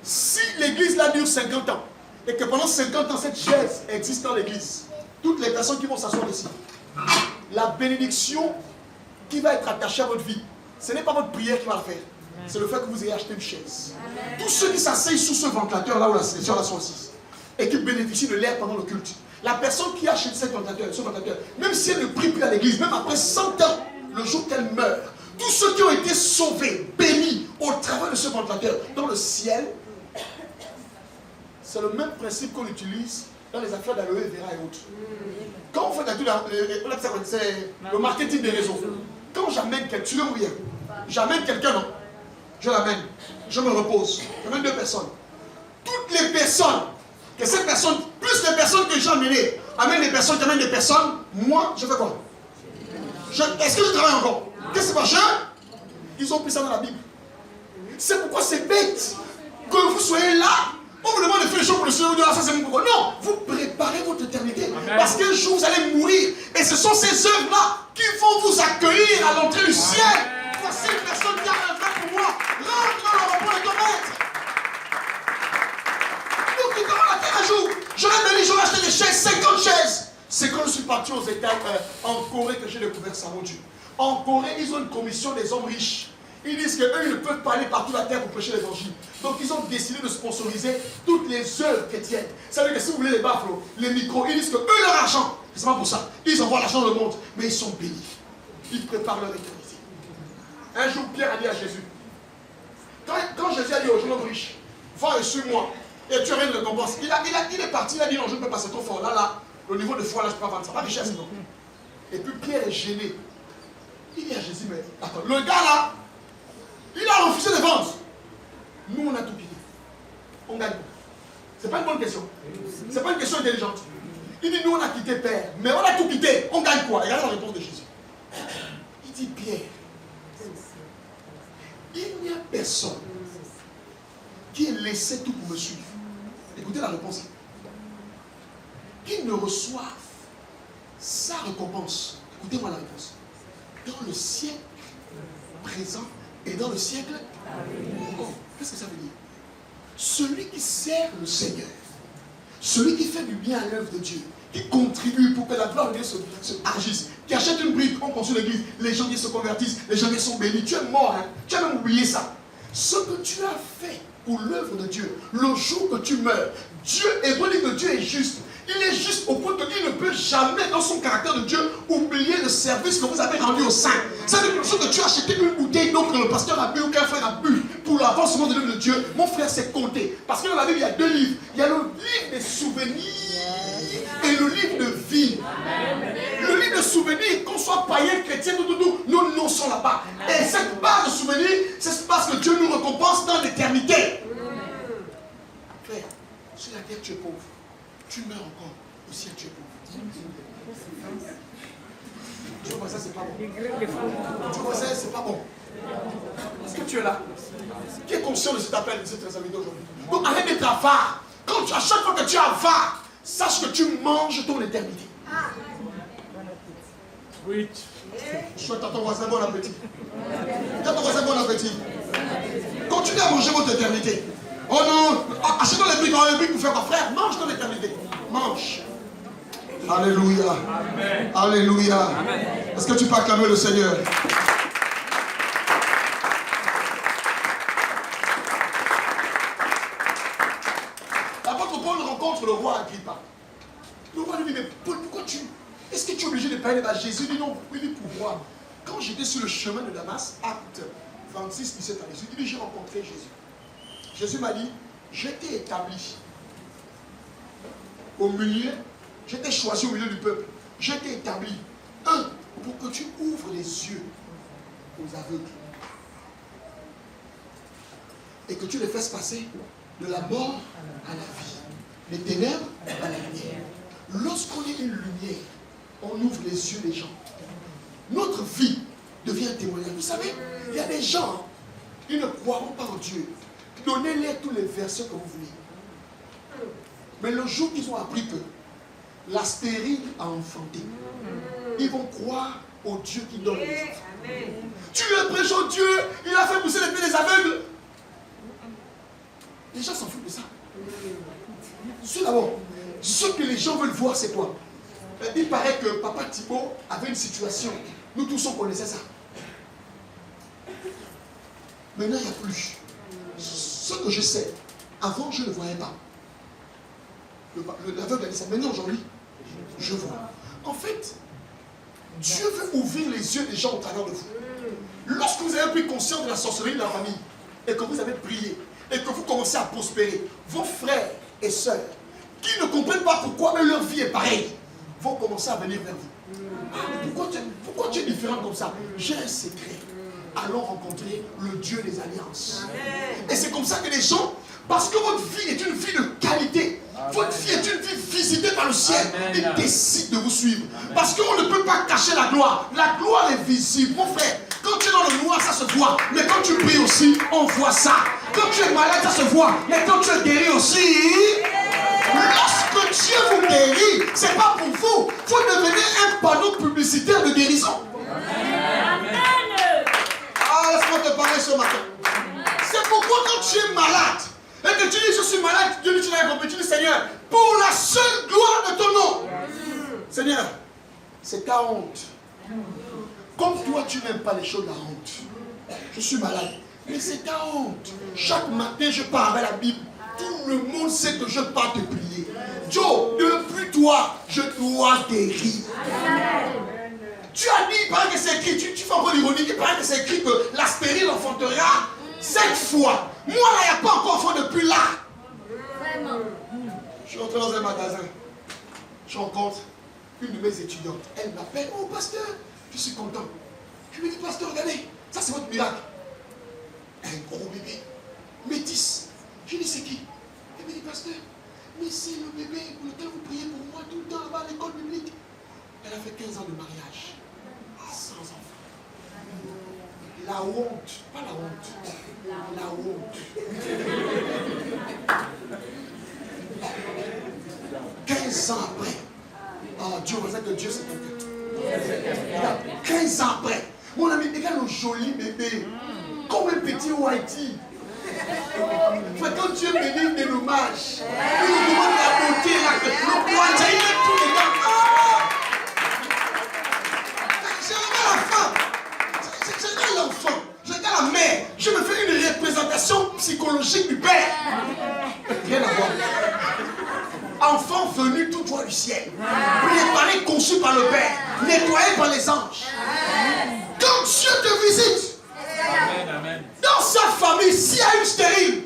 si l'église là dure 50 ans, et que pendant 50 ans cette chaise existe dans l'église, toutes les personnes qui vont s'asseoir ici, la bénédiction qui va être attachée à votre vie, ce n'est pas votre prière qui va la faire, c'est le fait que vous ayez acheté une chaise. Tous ceux qui s'asseyent sous ce ventilateur là où les sœurs là sont assises et qui bénéficient de l'air pendant le culte, la personne qui achète ce ventilateur, même si elle ne prie plus à l'église, même après 100 ans, le jour qu'elle meurt, tous ceux qui ont été sauvés, bénis au travers de ce ventilateur dans le ciel, c'est le même principe qu'on utilise dans les affaires d'aloe vera et autres. Quand on fait le marketing des réseaux, quand j'amène quelqu'un, tu veux mourir, j'amène quelqu'un, non? Je l'amène, je me repose, j'amène 2 personnes. Toutes les personnes, que cette personne, plus les personnes que j'ai amenées, amènent des personnes qui amènent des personnes, moi, je fais quoi? Est-ce que je travaille encore? Qu'est-ce que c'est? Ils ont pris ça dans la Bible. C'est pourquoi c'est bête que vous soyez là. On vous demande de faire les choses pour le Seigneur. Ça c'est mon pourquoi. Non, vous préparez votre éternité. Amen. Parce qu'un jour vous allez mourir. Et ce sont ces œuvres-là qui vont vous accueillir à l'entrée du ciel. Voici une personne qui a un frère pour moi. Rentre dans le repos de ton maître. Nous quitterons la terre un jour. J'aurais béni, j'aurais acheté des chaises, 50 chaises. C'est quand je suis parti aux États, en Corée, que j'ai découvert ça, mon Dieu. En Corée, ils ont une commission des hommes riches. Ils disent qu'eux, ils ne peuvent pas aller partout la terre pour prêcher l'évangile. Donc, ils ont décidé de sponsoriser toutes les œuvres chrétiennes. Ça veut dire que si vous voulez les baffles, les micros, ils disent que eux, leur argent, c'est pas pour ça. Ils envoient l'argent dans le monde, mais ils sont bénis. Ils préparent leur éternité. Un jour, Pierre a dit à Jésus, quand Jésus a dit aux jeunes hommes riches, va et suis-moi, et tu auras une récompense. Il est parti, il a dit non, je ne peux pas, c'est trop fort. Là, le niveau de foi, là, je ne peux pas vendre ça. Pas richesse, non. Et puis Pierre est gêné. Il dit à Jésus, mais attends, le gars là, il a refusé de vendre. Nous, on a tout quitté. On gagne. Ce n'est pas une bonne question. Ce n'est pas une question intelligente. Il dit, nous, on a quitté Père, mais on a tout quitté. On gagne quoi? Regardez la réponse de Jésus. Il dit, Pierre, il n'y a personne qui ait laissé tout pour me suivre. Écoutez la réponse. Qui ne reçoive sa récompense. Écoutez-moi la réponse. Dans le siècle présent et dans le siècle oh, qu'est-ce que ça veut dire? Celui qui sert le Seigneur, celui qui fait du bien à l'œuvre de Dieu, qui contribue pour que la gloire de Dieu se agisse, qui achète une brique, on construit l'église, les gens qui se convertissent, les gens qui sont bénis, tu es mort, hein? Tu as même oublié ça. Ce que tu as fait pour l'œuvre de Dieu, le jour que tu meurs, Dieu, Hébreu dit que Dieu est juste. Il est juste au point qu'il ne peut jamais, dans son caractère de Dieu, oublier le service que vous avez rendu au saint. C'est-à-dire que tu as acheté une bouteille d'eau que le pasteur a bu ou qu'un frère a bu pour l'avancement de l'œuvre de Dieu, mon frère, c'est compté. Parce que dans la Bible, il y a 2 livres. Il y a le livre des souvenirs et le livre de vie. Le livre de souvenirs, qu'on soit païen, chrétien, nous n'en sommes là-bas. Et cette base de souvenirs, c'est parce que Dieu nous récompense dans l'éternité. Frère, sur la terre, tu es pauvre. Tu meurs encore, au ciel tu es pauvre. Tu vois ça, c'est pas bon. Tu vois ça, c'est pas bon. Est-ce que tu es là? Qui est conscient de cet appel de cette réalité aujourd'hui? Donc arrête d'être avare. À chaque fois que tu es avare, sache que tu manges ton éternité. Oui. Souhaite à ton voisin bon appétit. Dis à ton voisin bon appétit. Continuez à manger votre éternité. Oh non, achetons les briques pour faire ma frère. Mange ton éternité. Mange. Alléluia. Amen. Alléluia. Est-ce que tu peux acclamer le Seigneur? Quand j'étais sur le chemin de Damas, acte 26, 17 à 18, j'ai rencontré Jésus. Jésus m'a dit, j'étais établi au milieu, j'étais choisi au milieu du peuple. J'étais établi, pour que tu ouvres les yeux aux aveugles. Et que tu les fasses passer de la mort à la vie, des ténèbres à la lumière. Lorsqu'on est une lumière, on ouvre les yeux des gens. Notre vie devient un témoignage. Vous savez, il y a des gens, ils ne croiront pas en Dieu. Donnez-les tous les versets que vous voulez. Mais le jour qu'ils ont appris que la stérile a enfanté, ils vont croire au Dieu qui donne les enfants. Tu le prêches au Dieu, il a fait pousser les pieds des aveugles. Les gens s'en foutent de ça. Ce que les gens veulent voir, c'est quoi? Il paraît que Papa Thibaut avait une situation. Nous tous on connaissait ça. Maintenant, il n'y a plus. Ce que je sais, avant, je ne voyais pas. L'aveugle a dit ça. Maintenant, aujourd'hui, je vois. En fait, Dieu veut ouvrir les yeux des gens au travers de vous. Lorsque vous avez pris conscience de la sorcellerie de la famille, et que vous avez prié, et que vous commencez à prospérer, vos frères et sœurs, qui ne comprennent pas pourquoi mais leur vie est pareille, vont commencer à venir vers vous. Pourquoi tu es différent comme ça? J'ai un secret. Allons rencontrer le Dieu des alliances. Et c'est comme ça que les gens, parce que votre vie est une vie de qualité, votre vie est une vie visitée par le ciel, ils décident de vous suivre. Parce qu'on ne peut pas cacher la gloire. La gloire est visible. Mon frère, quand tu es dans le noir, ça se voit. Mais quand tu pries aussi, on voit ça. Quand tu es malade, ça se voit. Mais quand tu es guéri aussi, lorsque Dieu vous guérit, c'est pas pour vous. Vous devenez un panneau publicitaire de guérison. Laisse-moi te parler ce matin. C'est pourquoi quand tu es malade, et que tu dis je suis malade, Dieu dit tu l'as compris, tu dis Seigneur, pour la seule gloire de ton nom. Seigneur, c'est ta honte. Comme toi tu n'aimes pas les choses de la honte. Je suis malade, mais c'est ta honte. Chaque matin je pars avec la Bible. Tout le monde sait que je pars te prier. Joe, depuis toi, je dois guérir. Tu as dit, il paraît que c'est écrit, tu fais encore l'ironie, il paraît que c'est écrit que la stérile enfantera 7 fois. Moi là, il n'y a pas encore enfant depuis là. Je suis entré dans un magasin. Je rencontre une de mes étudiantes. Elle m'appelle, oh pasteur, je suis content. Je lui dis, pasteur, regardez, ça c'est votre miracle. Un gros bébé, métis. Je lui dis, c'est qui? Elle me dit, pasteur, mais c'est le bébé pour lequel vous priez pour moi tout le temps là-bas à l'école biblique. Elle a fait 15 ans de mariage. Sans enfant. La honte. Pas la honte. La honte. 15 ans après. Oh Dieu, on sait que Dieu c'est quelqu'un. 15 ans après. Mon ami, regarde le joli bébé. Comme un petit Whitey. Quand Dieu bénit des hommages, il nous demande la beauté, le poids, il est tous les gars. Je regarde la femme, je regarde l'enfant, je regarde la mère, je me fais une représentation psychologique du père. Rien à voir. Enfant venu tout droit du ciel, préparé, conçu par le père, nettoyé par les anges. Quand Dieu te visite, dans sa famille, s'il y a une stérile,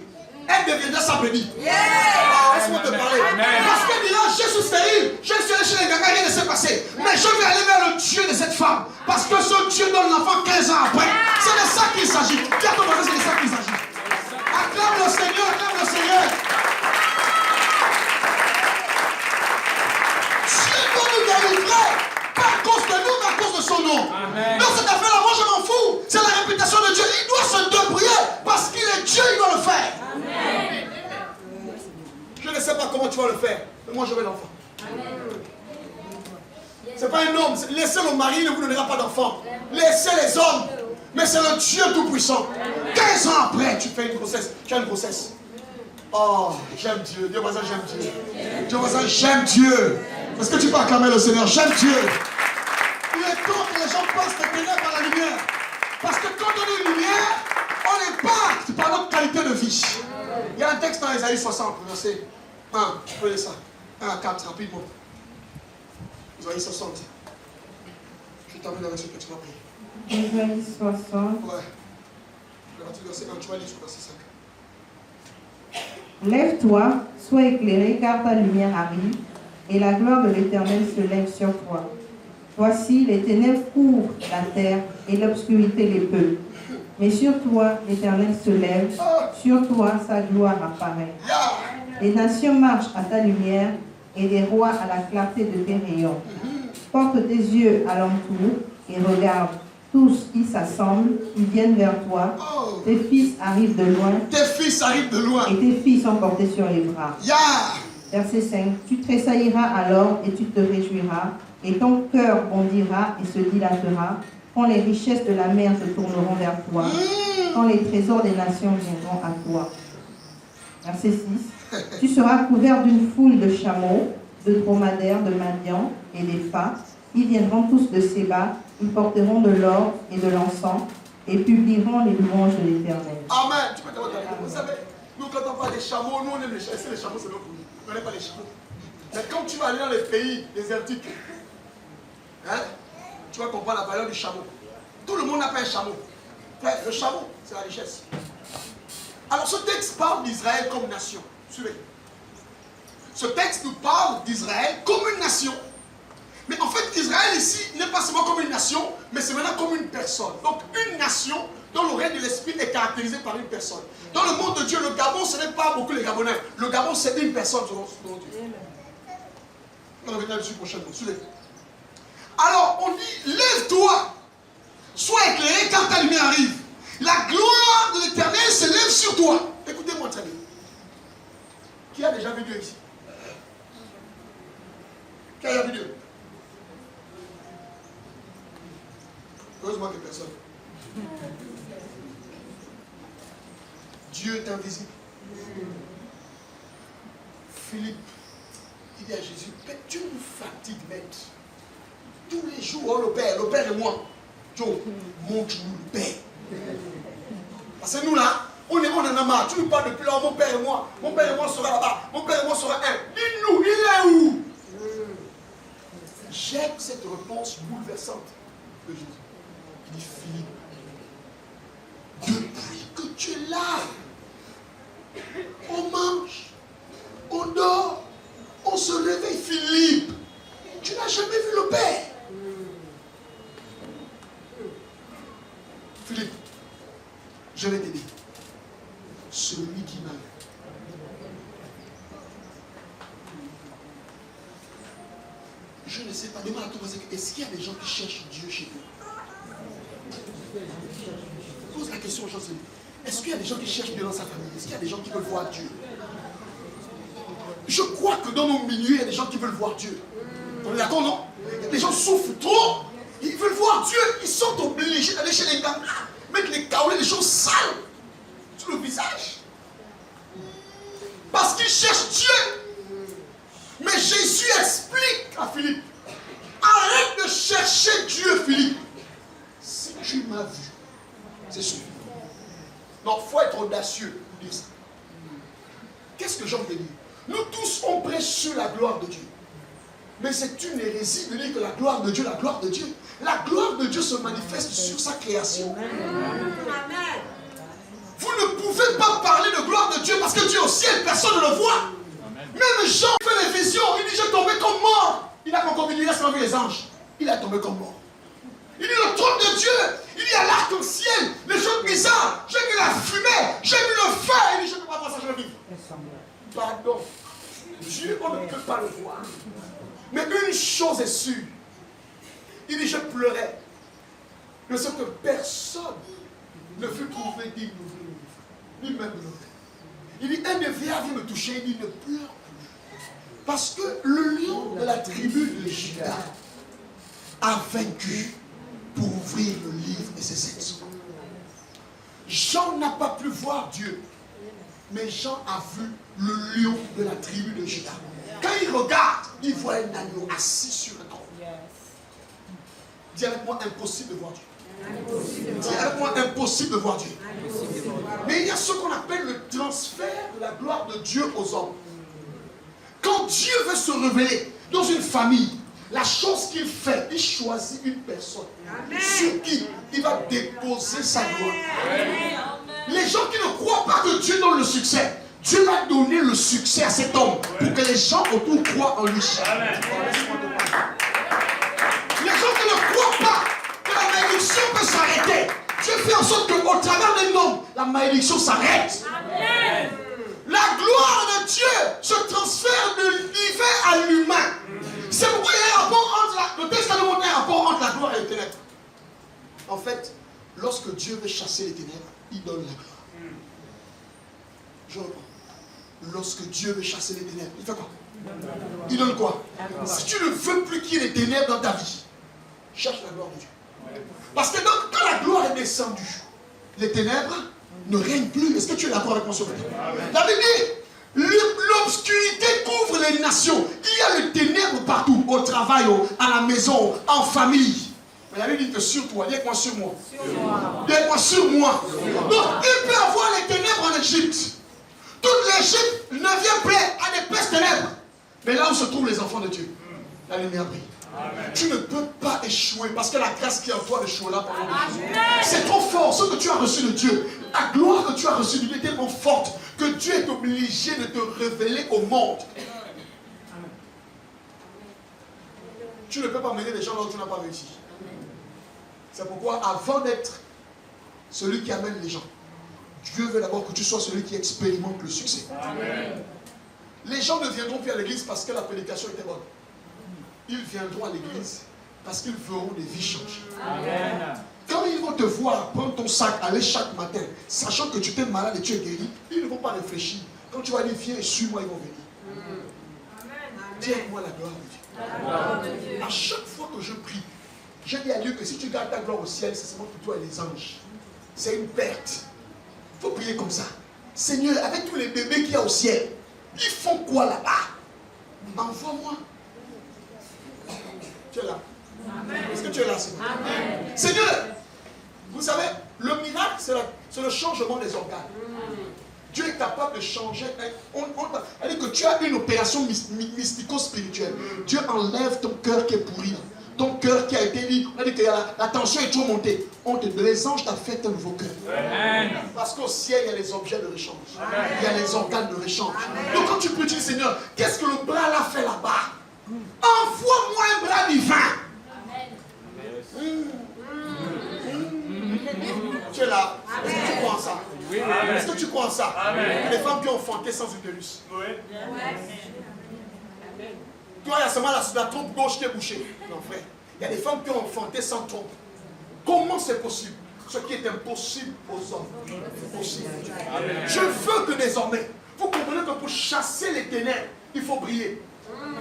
elle deviendra sa bénie. Laisse-moi te parler. Parce qu'elle dira, je suis stérile, je suis allé chez les gars, rien ne s'est passé. Mais je vais aller vers le Dieu de cette femme. Parce que ce Dieu donne l'enfant 15 ans après. C'est de ça qu'il s'agit. Dis à ton voisin, c'est de ça qu'il s'agit. Acclame le Seigneur, acclame le Seigneur. Dieu doit nous délivrer. Pas à cause de nous, mais à cause de son nom. Amen. Dans cette affaire-là, moi je m'en fous. C'est la réputation de Dieu. Il doit se débrouiller parce qu'il est Dieu, il doit le faire. Amen. Je ne sais pas comment tu vas le faire, mais moi je veux l'enfant. C'est pas un homme. Laissez le mari, ne vous donnera pas d'enfant. Laissez les hommes. Mais c'est le Dieu tout-puissant. 15 ans après, tu fais une grossesse. Tu as une grossesse. Oh, j'aime Dieu. Dieu voisin, j'aime Dieu. Dieu voisin, j'aime Dieu. Est-ce que tu peux acclamer le Seigneur? J'aime Dieu. Il est temps que les gens passent des ténèbres à la lumière. Parce que quand on est une lumière, on impacte par notre qualité de vie. Il y a un texte dans Isaïe 60, verset 1. Tu peux lire ça. 1 à 4, rapidement. Isaïe 60. Je termine avec ce que tu vas prier. Ésaïe 60. Ouais. La partie du verset 1, tu vas lire sur le verset 5. Lève-toi, sois éclairé, car ta lumière arrive, et la gloire de l'Éternel se lève sur toi. Voici, les ténèbres couvrent la terre, et l'obscurité les peuple. Mais sur toi, l'Éternel se lève, sur toi, sa gloire apparaît. Les nations marchent à ta lumière, et les rois à la clarté de tes rayons. Porte tes yeux alentour, et regarde. Tous qui s'assemblent, ils viennent vers toi. Tes fils arrivent de loin. Tes fils arrivent de loin. Et tes filles sont portées sur les bras. Yeah. Verset 5. Tu tressailliras alors et tu te réjouiras, et ton cœur bondira et se dilatera, quand les richesses de la mer se tourneront vers toi, quand les trésors des nations viendront à toi. Verset 6. Tu seras couvert d'une foule de chameaux, de dromadaires, de Madian et d'Épha. Ils viendront tous de Séba, ils porteront de l'or et de l'encens, et publieront les louanges de l'Éternel. Amen. Tu peux te regarder. Vous savez, nous quand on parle des chameaux, nous on aime les chameaux. Les chameaux, c'est notre pour nous. On n'aime pas les chameaux. Mais quand tu vas aller dans les pays désertiques, hein, tu vas comprendre la valeur du chameau. Tout le monde n'a pas un chameau. Frère, le chameau, c'est la richesse. Alors ce texte parle d'Israël comme nation. Suivez. Ce texte nous parle d'Israël comme une nation. Mais en fait, Israël ici n'est pas seulement comme une nation, mais c'est maintenant comme une personne. Donc une nation dont le règne de l'esprit est caractérisé par une personne. Dans le monde de Dieu, le Gabon, ce n'est pas beaucoup les Gabonais. Le Gabon, c'est une personne selon Dieu. On va revenir dessus prochainement. Suivez. Alors, on dit, lève-toi, sois éclairé car ta lumière arrive. La gloire de l'Éternel se lève sur toi. Écoutez-moi très bien. Qui a déjà vu Dieu ici? Qui a déjà vu Dieu? Heureusement que personne. Dieu est invisible. Philippe, il dit à Jésus, tu nous fatigues, maître. Tous les jours, le Père et moi. Joe, montre-nous le Père. Parce que nous là, on en a marre. Tu nous parles depuis là, mon Père et moi. Mon Père et moi sera là-bas. Mon Père et moi sera un. Dis-nous, il est où? J'aime cette réponse bouleversante de Jésus. Il dit, Philippe, depuis que tu es là, on mange, on dort, on se réveille. Philippe, tu n'as jamais vu le Père. Philippe, je vais t'aider. Celui qui m'a vu. Je ne sais pas, demande à ton voisin, est-ce qu'il y a des gens qui cherchent Dieu chez eux? Pose la question aux gens. Est-ce qu'il y a des gens qui cherchent Dieu dans sa famille? Est-ce qu'il y a des gens qui veulent voir Dieu? Je crois que dans nos milieux, il y a des gens qui veulent voir Dieu. On est d'accord, non? Les gens souffrent trop. Ils veulent voir Dieu. Ils sont obligés d'aller chez les gars, mettre les kaolés, les choses sales sur le visage. Parce qu'ils cherchent Dieu. Mais Jésus explique à Philippe, arrête de chercher Dieu, Philippe. Si tu m'as vu, c'est sûr. Donc, il faut être audacieux pour dire ça. Qu'est-ce que Jean veut dire? Nous tous, on prêche sur la gloire de Dieu. Mais c'est une hérésie de dire que la gloire de Dieu, la gloire de Dieu. La gloire de Dieu se manifeste sur sa création. Amen. Vous ne pouvez pas parler de gloire de Dieu parce que Dieu est au ciel, personne ne le voit. Amen. Même Jean fait les visions, il dit, j'ai tombé comme mort. Il a encore vu, il a seulement vu les anges. Il a tombé comme mort. Il dit le trône de Dieu, il dit à l'arc-en-ciel, les choses bizarres, j'ai vu la fumée, j'ai vu le feu, il dit je ne peux pas voir ça, je vais vivre. Pardon, Dieu, on ne peut pas le voir. Mais une chose est sûre, il dit je pleurais, de ce que personne ne fut trouvé digne d'ouvrir le livre, ni même de l'oreille. Il dit un des vieillards vient me toucher, il dit ne pleure plus. Parce que le lion de la tribu de Juda a vaincu pour ouvrir le livre et ses 7 secondes. Jean n'a pas pu voir Dieu, mais Jean a vu le lion de la tribu de Juda. Quand il regarde, il voit un agneau assis sur un trône. Dis avec moi, impossible de voir Dieu. Dis avec moi, impossible de voir Dieu. Mais il y a ce qu'on appelle le transfert de la gloire de Dieu aux hommes. Quand Dieu veut se révéler dans une famille, la chose qu'il fait, il choisit une personne sur qui va déposer sa gloire. Les gens qui ne croient pas que Dieu donne le succès, Dieu va donner le succès à cet homme pour que les gens autour croient en lui. Les gens qui ne croient pas que la malédiction peut s'arrêter, Dieu fait en sorte qu'au travers d'un homme, la malédiction s'arrête. La gloire de Dieu se transfère de l'hiver à l'humain. C'est pourquoi il y a un rapport entre le texte nous montre un rapport entre la gloire et les ténèbres. En fait, lorsque Dieu veut chasser les ténèbres, il donne la gloire. Je reprends. Lorsque Dieu veut chasser les ténèbres, il fait quoi? Il donne quoi? Si tu ne veux plus qu'il y ait des ténèbres dans ta vie, cherche la gloire de Dieu. Parce que quand la gloire est descendue, les ténèbres ne règnent plus. Est-ce que tu es d'accord avec moi sur le thème? La Bible dit, l'obscurité couvre les nations. Il y a les ténèbres partout, au travail, à la maison, en famille. Mais la Bible dit que sur toi, dis-moi sur moi. Dis-moi sur moi. Donc, il peut avoir les ténèbres en Égypte. Toute l'Égypte ne vient plus à des pestes ténèbres. Mais là où se trouvent les enfants de Dieu, la lumière brille. Amen. Tu ne peux pas échouer parce que la grâce qui est en toi échouera pendant des jours. C'est trop fort. Ce que tu as reçu de Dieu, la gloire que tu as reçue de Dieu est tellement forte que Dieu est obligé de te révéler au monde. Amen. Tu ne peux pas mener les gens là où tu n'as pas réussi. C'est pourquoi avant d'être celui qui amène les gens, Dieu veut d'abord que tu sois celui qui expérimente le succès. Amen. Les gens ne viendront plus à l'église parce que la prédication était bonne. Ils viendront à l'église parce qu'ils verront des vies changer. Amen. Quand ils vont te voir prendre ton sac, aller chaque matin, sachant que tu t'es malade et tu es guéri, ils ne vont pas réfléchir. Quand tu vas dire viens et suis-moi, ils vont venir. Tiens-moi la gloire de Dieu. À chaque fois que je prie, je dis à Dieu que si tu gardes ta gloire au ciel, c'est seulement pour toi et les anges. C'est une perte. Il faut prier comme ça. Seigneur, avec tous les bébés qu'il y a au ciel, ils font quoi là-bas? Envoie-moi. Tu es là. Amen. Est-ce que tu es là, Seigneur? Amen. Seigneur, vous savez, le miracle, c'est le changement des organes. Dieu est capable de changer. On dit que tu as une opération mystico-spirituelle. Dieu enlève ton cœur qui est pourri. Ton cœur qui a été dit, on a dit que la tension est trop montée. Les anges t'ont fait un nouveau cœur. Amen. Parce qu'au ciel, il y a les objets de rechange. Amen. Il y a les organes de rechange. Amen. Donc quand tu peux dire, Seigneur, qu'est-ce que le bras là fait là-bas? Envoie-moi un bras divin. Tu es là. Est-ce que tu crois en ça? Oui. Est-ce que tu crois en ça? Amen. Les femmes qui ont enfanté sans utérus. Oui. Toi, il y a seulement la trompe gauche qui est bouchée. Non, frère. Il y a des femmes qui ont enfanté sans trompe. Comment c'est possible? Ce qui est impossible aux hommes est possible. Amen. Je veux que désormais, vous comprenez que pour chasser les ténèbres, il faut briller.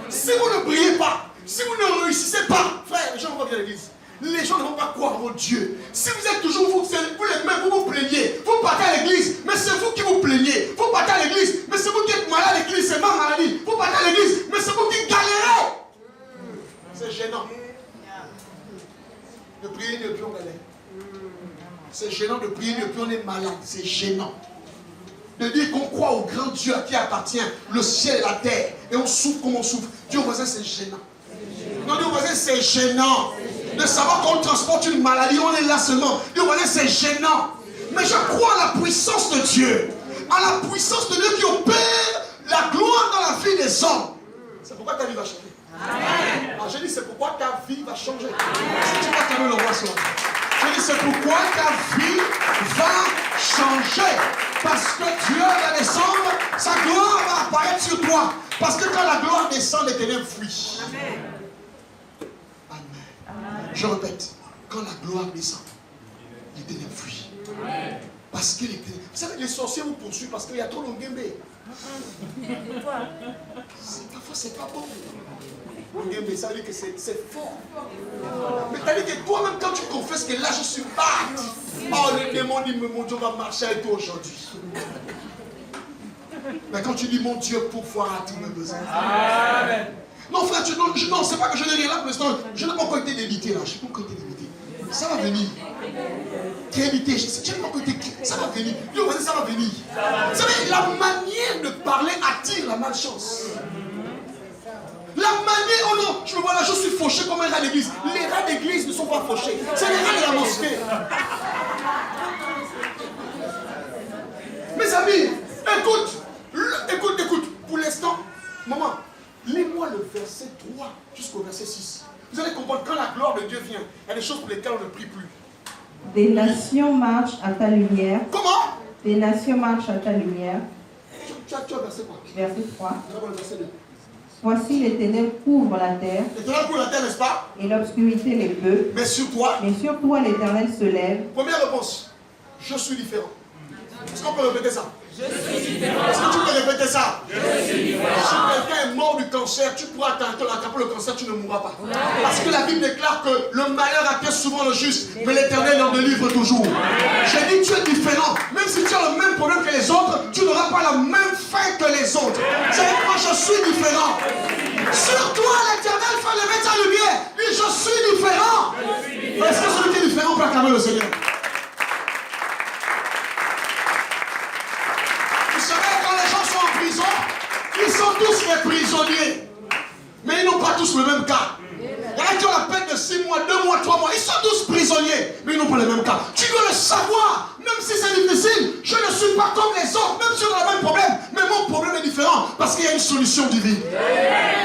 Si vous ne brillez pas, si vous ne réussissez pas, frère, les gens vont venir à l'église. Les gens ne vont pas croire en Dieu. Si vous êtes toujours vous les mêmes, vous vous plaignez. Vous partez à l'église, mais c'est vous qui vous plaignez. Vous partez à l'église, mais c'est vous qui êtes malade à l'église, c'est ma maladie. Vous partez à l'église, mais c'est vous qui galérez. C'est gênant. De prier depuis on galère. C'est gênant de prier depuis on est malade. C'est gênant. De dire qu'on croit au grand Dieu à qui appartient le ciel et la terre. Et on souffre comme on souffre. Dieu voisin, c'est gênant. Non, Dieu voisin, c'est gênant. De savoir qu'on transporte une maladie, on est là seulement. Dieu voisin, c'est gênant. Mais je crois à la puissance de Dieu. À la puissance de Dieu qui opère la gloire dans la vie des hommes. C'est pourquoi ta vie va changer. Amen. Alors je dis, c'est pourquoi ta vie va changer. Si tu vas calmer le roi sur la terre. Je dis, c'est pourquoi ta vie va changer. Parce que Dieu va descendre, sa gloire va apparaître sur toi. Parce que quand la gloire descend, les ténèbres fuient. Amen. Amen. Je répète, quand la gloire descend, les ténèbres fuient. Amen. Parce que les ténèbres... Vous savez, les sorciers vous poursuivent parce qu'il y a trop de ngembé. Parfois, c'est pas bon. Ngembé, ça veut dire que c'est fort. Mais ça veut dire que toi-même, quand tu confesses que là, je suis bête. Oh, le démon dit, mon Dieu va marcher avec toi aujourd'hui. Mais quand tu dis, mon Dieu, pourvoira à tous mes besoins. Amen. Non, frère, non, c'est pas que je n'ai rien là pour l'instant. Je n'ai pas encore été débité là. Je n'ai pas encore été débité. Ça va venir. Crédité, je n'ai pas encore été. Ça va venir. Dieu va dire, ça va venir. Vous savez, la manière de parler attire la malchance. La manière, oh non, je me vois là, je suis fauché comme un rat d'église. Les rats d'église ne sont pas fauchés. C'est les rats de la mosquée. Des nations marchent à ta lumière. Comment? Des nations marchent à ta lumière. Tu as verset quoi? Verset 3. D'abord le verset 2. Voici les ténèbres couvrent la terre L'Éternel couvre la terre, n'est-ce pas? et l'obscurité les peuple. Mais sur toi, Mais sur toi l'Éternel se lève. première réponse, je suis différent. Est-ce qu'on peut répéter ça? Je suis différent. Est-ce que tu peux répéter ça? Je suis différent. Si quelqu'un est mort du cancer, tu pourras attraper le cancer, tu ne mourras pas. Parce que la Bible déclare que le malheur atteint souvent le juste, mais l'Éternel en délivre toujours. J'ai dit tu es différent. Même si tu as le même problème que les autres, tu n'auras pas la même fin que les autres. C'est pourquoi je suis différent. Sur toi, l'Éternel fait lever sa lumière. Et je suis différent. Est-ce que celui qui est différent peut acclamer le Seigneur? Ils sont tous les prisonniers, mais ils n'ont pas tous le même cas. Il y en a qui ont la peine de 6 mois, 2 mois, 3 mois. Ils sont tous prisonniers, mais ils n'ont pas le même cas. Tu dois le savoir, même si c'est difficile. Je ne suis pas comme les autres, même si on a le même problème. Mais mon problème est différent, parce qu'il y a une solution divine.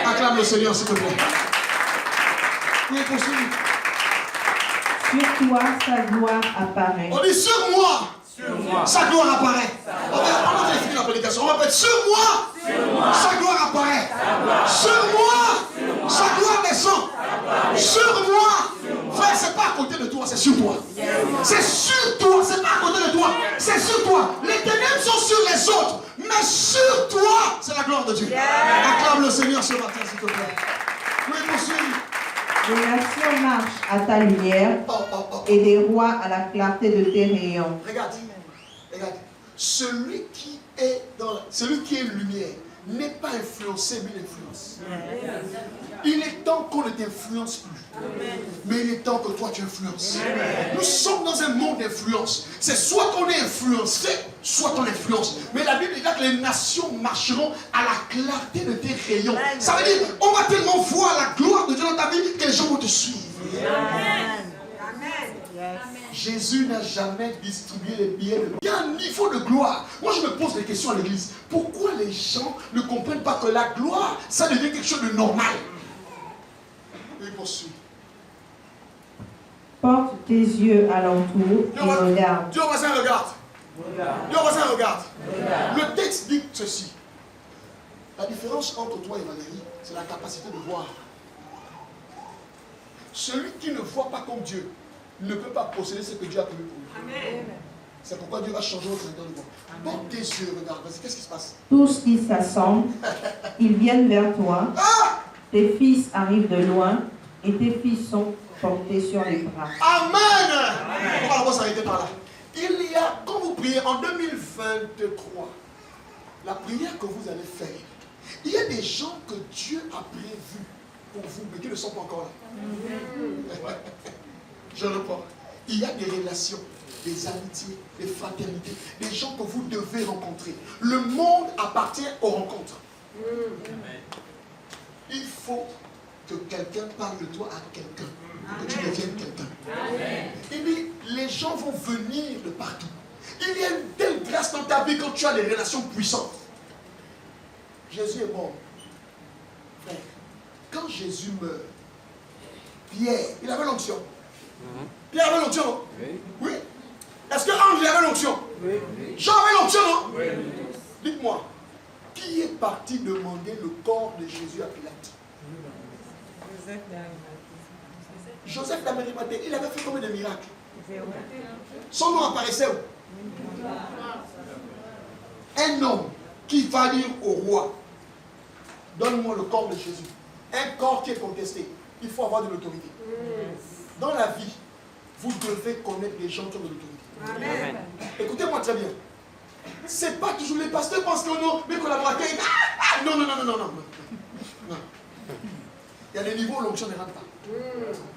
Acclame le Seigneur, s'il te plaît. Oui, continue. Sur toi sa gloire apparaît. On dit sur moi. Sa gloire apparaît. On va finir la prédication. On va répéter sur moi. Sa gloire apparaît. Sur moi. Sa gloire descend. Sur moi. Frère, c'est pas à côté de toi, c'est sur toi. C'est sur toi, c'est pas à côté de toi, c'est sur toi. Les ténèbres sont sur les autres, mais sur toi, c'est la gloire de Dieu. Acclame le Seigneur ce matin, s'il te plaît. Oui, poursuivre. Les nations marchent à ta lumière et des rois à la clarté de tes rayons. Regarde, regarde. Celui qui est lumière n'est pas influencé, mais il influence. Il est temps qu'on ne t'influence plus. Mais il est temps que toi tu influences. Nous sommes dans un monde d'influence. C'est soit qu'on est influencé, soit on influence. Mais la Bible dit que les nations marcheront à la clarté de tes rayons. Ça veut dire, on va tellement voir la gloire de Dieu dans ta vie que les gens vont te suivre. Jésus n'a jamais distribué les billets de... Il y a un niveau de gloire. Moi, je me pose des questions à l'église. Pourquoi les gens ne comprennent pas que la gloire, ça devient quelque chose de normal? Et poursuit. Porte tes yeux alentour et regarde. Dieu voisin, regarde. Dieu voisin, regarde. Le texte dit ceci. La différence entre toi et Valérie, c'est la capacité de voir. Celui qui ne voit pas comme Dieu ne peut pas posséder ce que Dieu a prévu pour lui. C'est pourquoi Dieu va changer votre manière de voir. Porte tes yeux, regarde. Qu'est-ce qui se passe? Tous qui s'assemblent, ils viennent vers toi. Tes fils arrivent de loin et tes filles sont portés sur les bras. Amen. On va d'abord s'arrêter par là. Il y a, quand vous priez en 2023, la prière que vous allez faire, il y a des gens que Dieu a prévus pour vous, mais qui ne sont pas encore là. Je reprends. Il y a des relations, des amitiés, des fraternités, des gens que vous devez rencontrer. Le monde appartient aux rencontres. Il faut que quelqu'un parle de toi à quelqu'un, que tu deviennes quelqu'un. Et puis, les gens vont venir de partout. Il y a une telle grâce dans ta vie quand tu as des relations puissantes. Jésus est mort. Frère, quand Jésus meurt, Pierre, il avait l'onction. Pierre avait l'onction, non? Oui. Est-ce que Ange avait l'onction? Oui. Jean avait l'onction, non? Oui. Dites-moi, qui est parti demander le corps de Jésus à Pilate? Joseph d'Arimathée, il avait fait combien de miracles? Son nom apparaissait où? Un homme qui va dire au roi, donne-moi le corps de Jésus. Un corps qui est contesté. Il faut avoir de l'autorité. Dans la vie, vous devez connaître les gens qui ont de l'autorité. Écoutez-moi très bien. C'est pas toujours les pasteurs pensent que non, mes collaborateurs, non. Il y a des niveaux où l'onction ne rentre pas.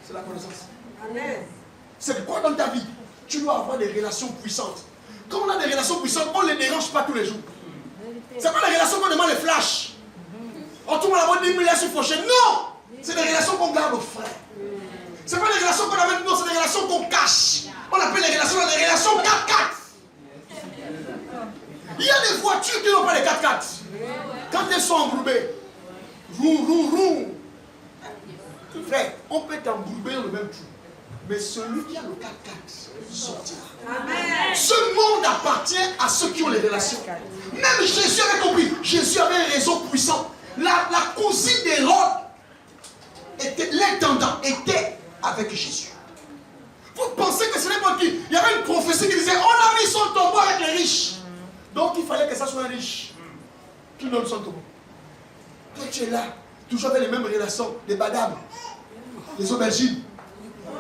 C'est la connaissance. C'est quoi dans ta vie? Tu dois avoir des relations puissantes. Quand on a des relations puissantes, on ne les dérange pas tous les jours. C'est pas les relations qu'on demande les flashs. On tourne la bonne 10 000 sur prochaine. Non! C'est des relations qu'on garde aux frères. C'est pas des relations qu'on amène, non, c'est des relations qu'on cache. On appelle les relations des relations 4x4. Il y a des voitures qui n'ont pas les 4x4. Quand elles sont englobées, roum. Frère, on peut t'englouber dans le même trou. Mais celui qui a le 4-4 sortira. Amen. Ce monde appartient à ceux qui ont les relations. Même Jésus avait compris. Jésus avait un réseau puissant. La cousine d'Hérode, l'intendant, était avec Jésus. Vous pensez que ce n'est pas qui? Il y avait une prophétie qui disait on a mis son tombeau avec les riches. Donc il fallait que ça soit un riche qui donne son tombeau. Toi tu es là, toujours avec les mêmes relations, les badames, les aubergines.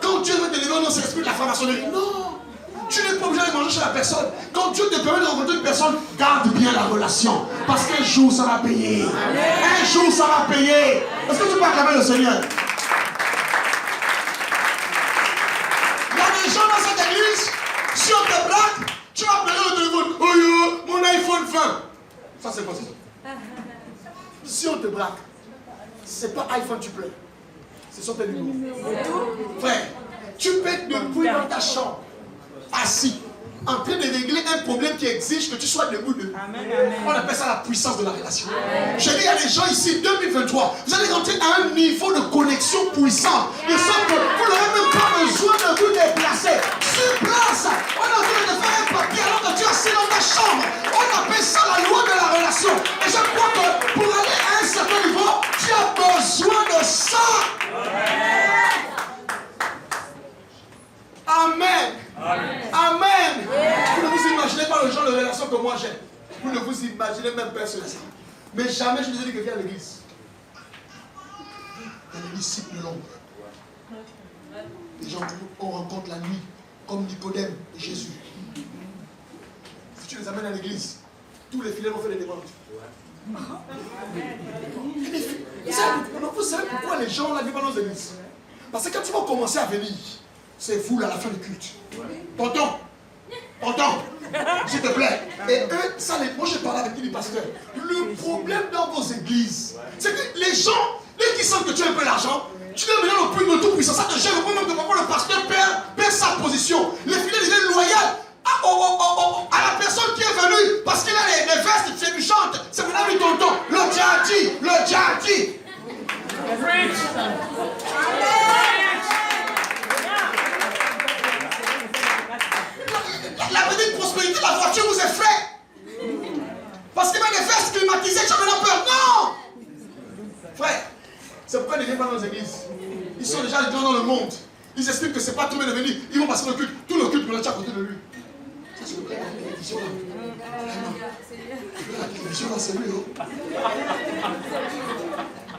Quand Dieu veut te lever, on s'explique de la franc-maçonnerie. Non, tu n'es pas obligé de manger chez la personne. Quand Dieu te permet de rencontrer une personne, garde bien la relation. Parce qu'un jour ça va payer. Un jour ça va payer. Est-ce que tu peux acclamer le Seigneur? Il y a des gens dans cette église, si on te braque, tu vas prendre le téléphone. Oh yo, mon iPhone 20. Ça c'est possible. Si on te braque, c'est pas iPhone tu pleures. Ce sont tes numéros. Frère, tu peux être debout dans ta chambre, assis, en train de régler un problème qui exige que tu sois debout. On appelle ça la puissance de la relation. Je dis, il y a des gens ici, 2023, vous allez rentrer à un niveau de connexion puissant. De sorte que vous n'aurez même pas besoin de vous déplacer. Sur place, on est en train de faire un papier alors que tu es assis dans ta chambre. On appelle ça la loi de la relation. Et je crois que pour aller à un certain niveau, tu as besoin de ça. Amen. Amen. Vous ne vous imaginez pas le genre de relation que moi j'ai. Vous ne vous imaginez même pas ça. Mais jamais je ne ai dit que viens à l'église. Il y a les disciples de l'ombre. Les gens qu'on rencontre la nuit, comme Nicodème et Jésus. Si tu les amènes à l'église, tous les filets vont faire des demandes. Vous savez pourquoi les gens n'arrivent pas dans les églises? Parce que quand ils vont commencer à venir, c'est vous à la fin du culte. Tonton, s'il te plaît. Et eux, ça les. Moi, je parle avec les pasteurs. Le problème dans vos églises, c'est que les gens, dès qu'ils sentent que tu as un peu d'argent, tu dois venir le plus de tout puissant. Ça te gêne au point même de pourquoi le pasteur perd sa position. Les filets deviennent loyaux à la personne qui est venue parce qu'il a les vestes, c'est lui chante. C'est mon ami tonton. Le djihadi. La petite prospérité, la voiture vous effraie. Parce qu'il y a des vestes climatisées, tu as maintenant peur. Non! Frère, c'est pourquoi ils ne viennent pas dans les églises. Ils sont déjà dans le monde. Ils expliquent que ce n'est pas tout le monde de venir. Ils vont passer le culte. Tout le culte, on est à côté de lui. Ça, tu le prends la télévision là. La télévision là, c'est lui.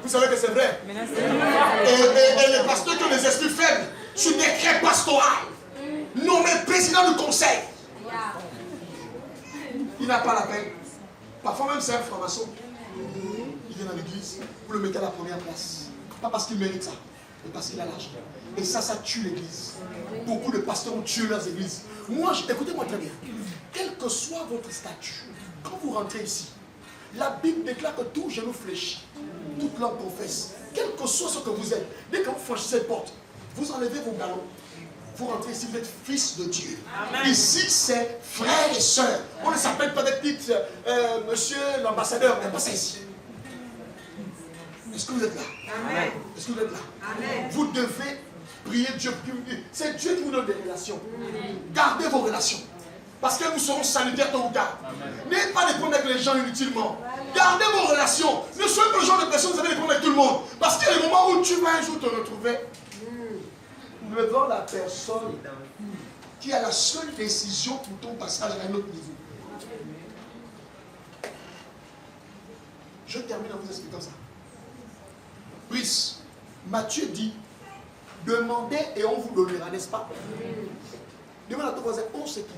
Vous savez que c'est vrai. Et les pasteurs qui ont les esprits faibles, sur décret pastoral, nommé président du conseil, il n'a pas la peine. Parfois même c'est un franc-maçon. Il vient dans l'église, vous le mettez à la première place. Pas parce qu'il mérite ça, mais parce qu'il a l'argent. Et ça tue l'église. Beaucoup de pasteurs ont tué leurs églises. Moi, écoutez-moi très bien. Quel que soit votre statut, quand vous rentrez ici, la Bible déclare que tout genou fléchit, toute langue confesse. Quel que soit ce que vous êtes, dès que vous franchissez cette porte, vous enlevez vos galons. Vous rentrez ici, vous êtes fils de Dieu. Amen. Ici, c'est frères et sœurs. On ne s'appelle pas des petites, monsieur l'ambassadeur, mais passez ici. Est-ce que vous êtes là? Amen. Est-ce que vous êtes là? Amen. Vous devez prier Dieu. C'est Dieu qui vous donne des relations. Gardez vos relations. Parce que nous serons sanitaires tôt ou tard. N'ayez pas des problèmes avec les gens inutilement. Gardez vos relations. Ne soyez pas le genre de personne qui vous avez des problèmes avec tout le monde. Parce qu'il y a des moments où tu vas un jour te retrouver devant la personne qui a la seule décision pour ton passage à un autre niveau. Je termine en vous expliquant ça. Brice, Matthieu dit, demandez et on vous donnera, n'est-ce pas? Demandez à ton voisin, on sait qui.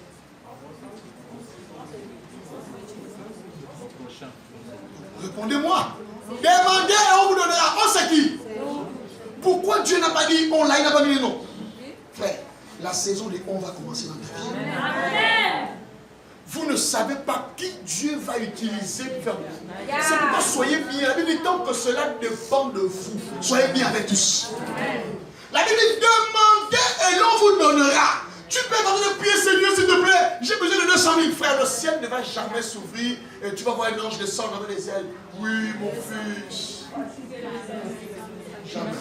Répondez-moi. Demandez et on vous donnera, on sait qui. Pourquoi Dieu n'a pas dit on là, il n'a pas dit non? Frère, la saison des on va commencer dans ta vie. Amen. Vous ne savez pas qui Dieu va utiliser pour faire bien. C'est pourquoi soyez bien. La Bible dit tant que cela dépend de vous. Soyez bien avec tous. Amen. La Bible dit demandez et l'on vous donnera. Tu peux continuer de prier, Seigneur, s'il te plaît. J'ai besoin de 200 000 frères. Le ciel ne va jamais s'ouvrir et tu vas voir un ange descendre dans les ailes. Oui, mon fils. Jamais.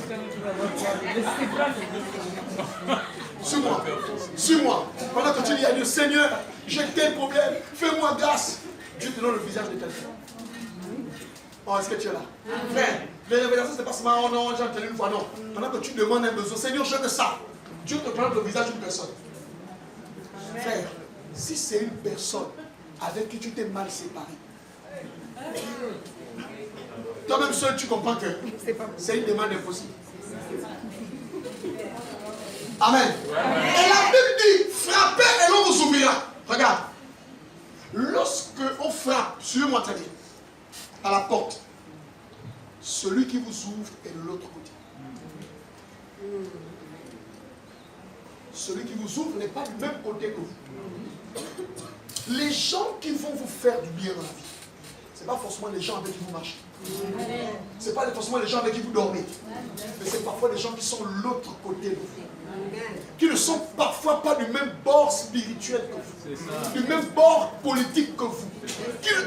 Suis-moi. Suis-moi. Pendant que tu dis à Dieu, Seigneur, j'ai tel problème, fais-moi grâce. Dieu te donne le visage de quelqu'un. Oh, est-ce que tu es là? Frère, les révélations, ce n'est pas seulement, oh non, j'ai entendu une fois, non. Pendant que tu demandes un besoin, Seigneur, je veux ça. Dieu te donne le visage d'une personne. Frère, si c'est une personne avec qui tu t'es mal séparé, toi-même seul, tu comprends que c'est une demande impossible. Amen. Et la Bible dit, frappez et l'on vous ouvrira. Regarde. Lorsque on frappe, suivez-moi très bien, à la porte, celui qui vous ouvre est de l'autre côté. Celui qui vous ouvre n'est pas du même côté que vous. Les gens qui vont vous faire du bien dans la vie, ce n'est pas forcément les gens avec qui vous marchez. Ce n'est pas forcément les gens avec qui vous dormez. Mais c'est parfois les gens qui sont de l'autre côté de vous. Qui ne sont parfois pas du même bord spirituel que vous. Du même bord politique que vous.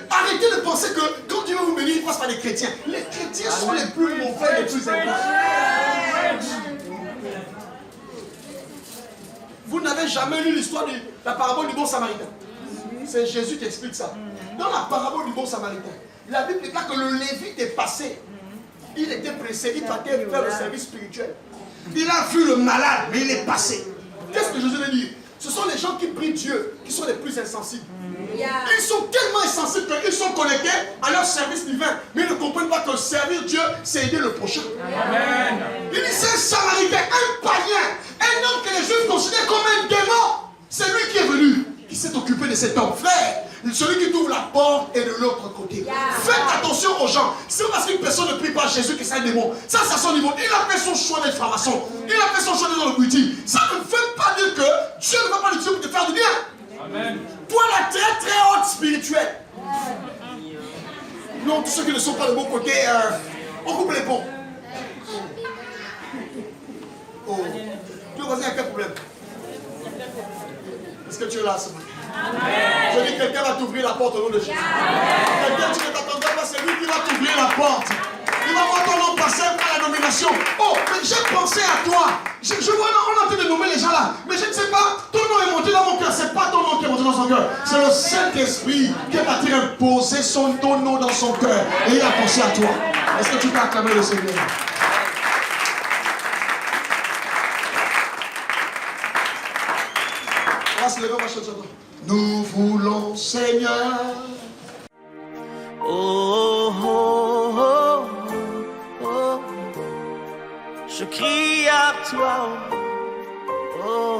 Arrêtez de penser que quand Dieu va vous bénir, il passe par les chrétiens. Les chrétiens sont les plus mauvais, les plus incapables. Vous n'avez jamais lu l'histoire de la parabole du bon samaritain. C'est Jésus qui explique ça. Dans la parabole du bon samaritain, la Bible déclare que le Lévite est passé. Il était pressé, il partait faire le service spirituel. Il a vu le malade, mais il est passé. Qu'est-ce que Jésus veut dire? Ce sont les gens qui prient Dieu qui sont les plus insensibles. Ils sont tellement insensibles qu'ils sont connectés à leur service divin. Mais ils ne comprennent pas que servir Dieu, c'est aider le prochain. Amen. Il dit c'est un samaritain, un païen, un homme que les Juifs considèrent comme un démon. C'est lui qui est venu, qui s'est occupé de cet homme. Frère, celui qui t'ouvre la porte est de l'autre côté. Faites attention aux gens. C'est pas parce qu'une personne ne prie pas Jésus que c'est un démon. Ça, c'est à son niveau. Il a fait son choix d'être franc-maçon. Il a fait son choix d'être dans le boutique. Ça ne veut pas dire que Dieu ne va pas l'utiliser pour te faire du bien. Amen. Toi, la très très haute spirituelle. Non, tous ceux qui ne sont pas de bon côté, on coupe les ponts. Oh. Tu vois, il y a quel problème? Est-ce que tu es là ce matin? Je dis quelqu'un va t'ouvrir la porte au nom de Jésus. Quelqu'un, tu ne t'attendais pas, c'est lui qui va t'ouvrir la porte. Il va voir ton nom passer à la nomination. Oh, mais j'ai pensé à toi. Je vois, on est en train de nommer les gens là. Mais je ne sais pas, ton nom est monté dans mon cœur. Ce n'est pas ton nom qui est monté dans son cœur. C'est le Saint-Esprit qui est parti imposer ton nom dans son cœur. Et il a pensé à toi. Est-ce que tu peux acclamer le Seigneur? On va se lever, on va chanter. Nous voulons, Seigneur. Oh, oh, oh, oh, je crie à toi. Oh,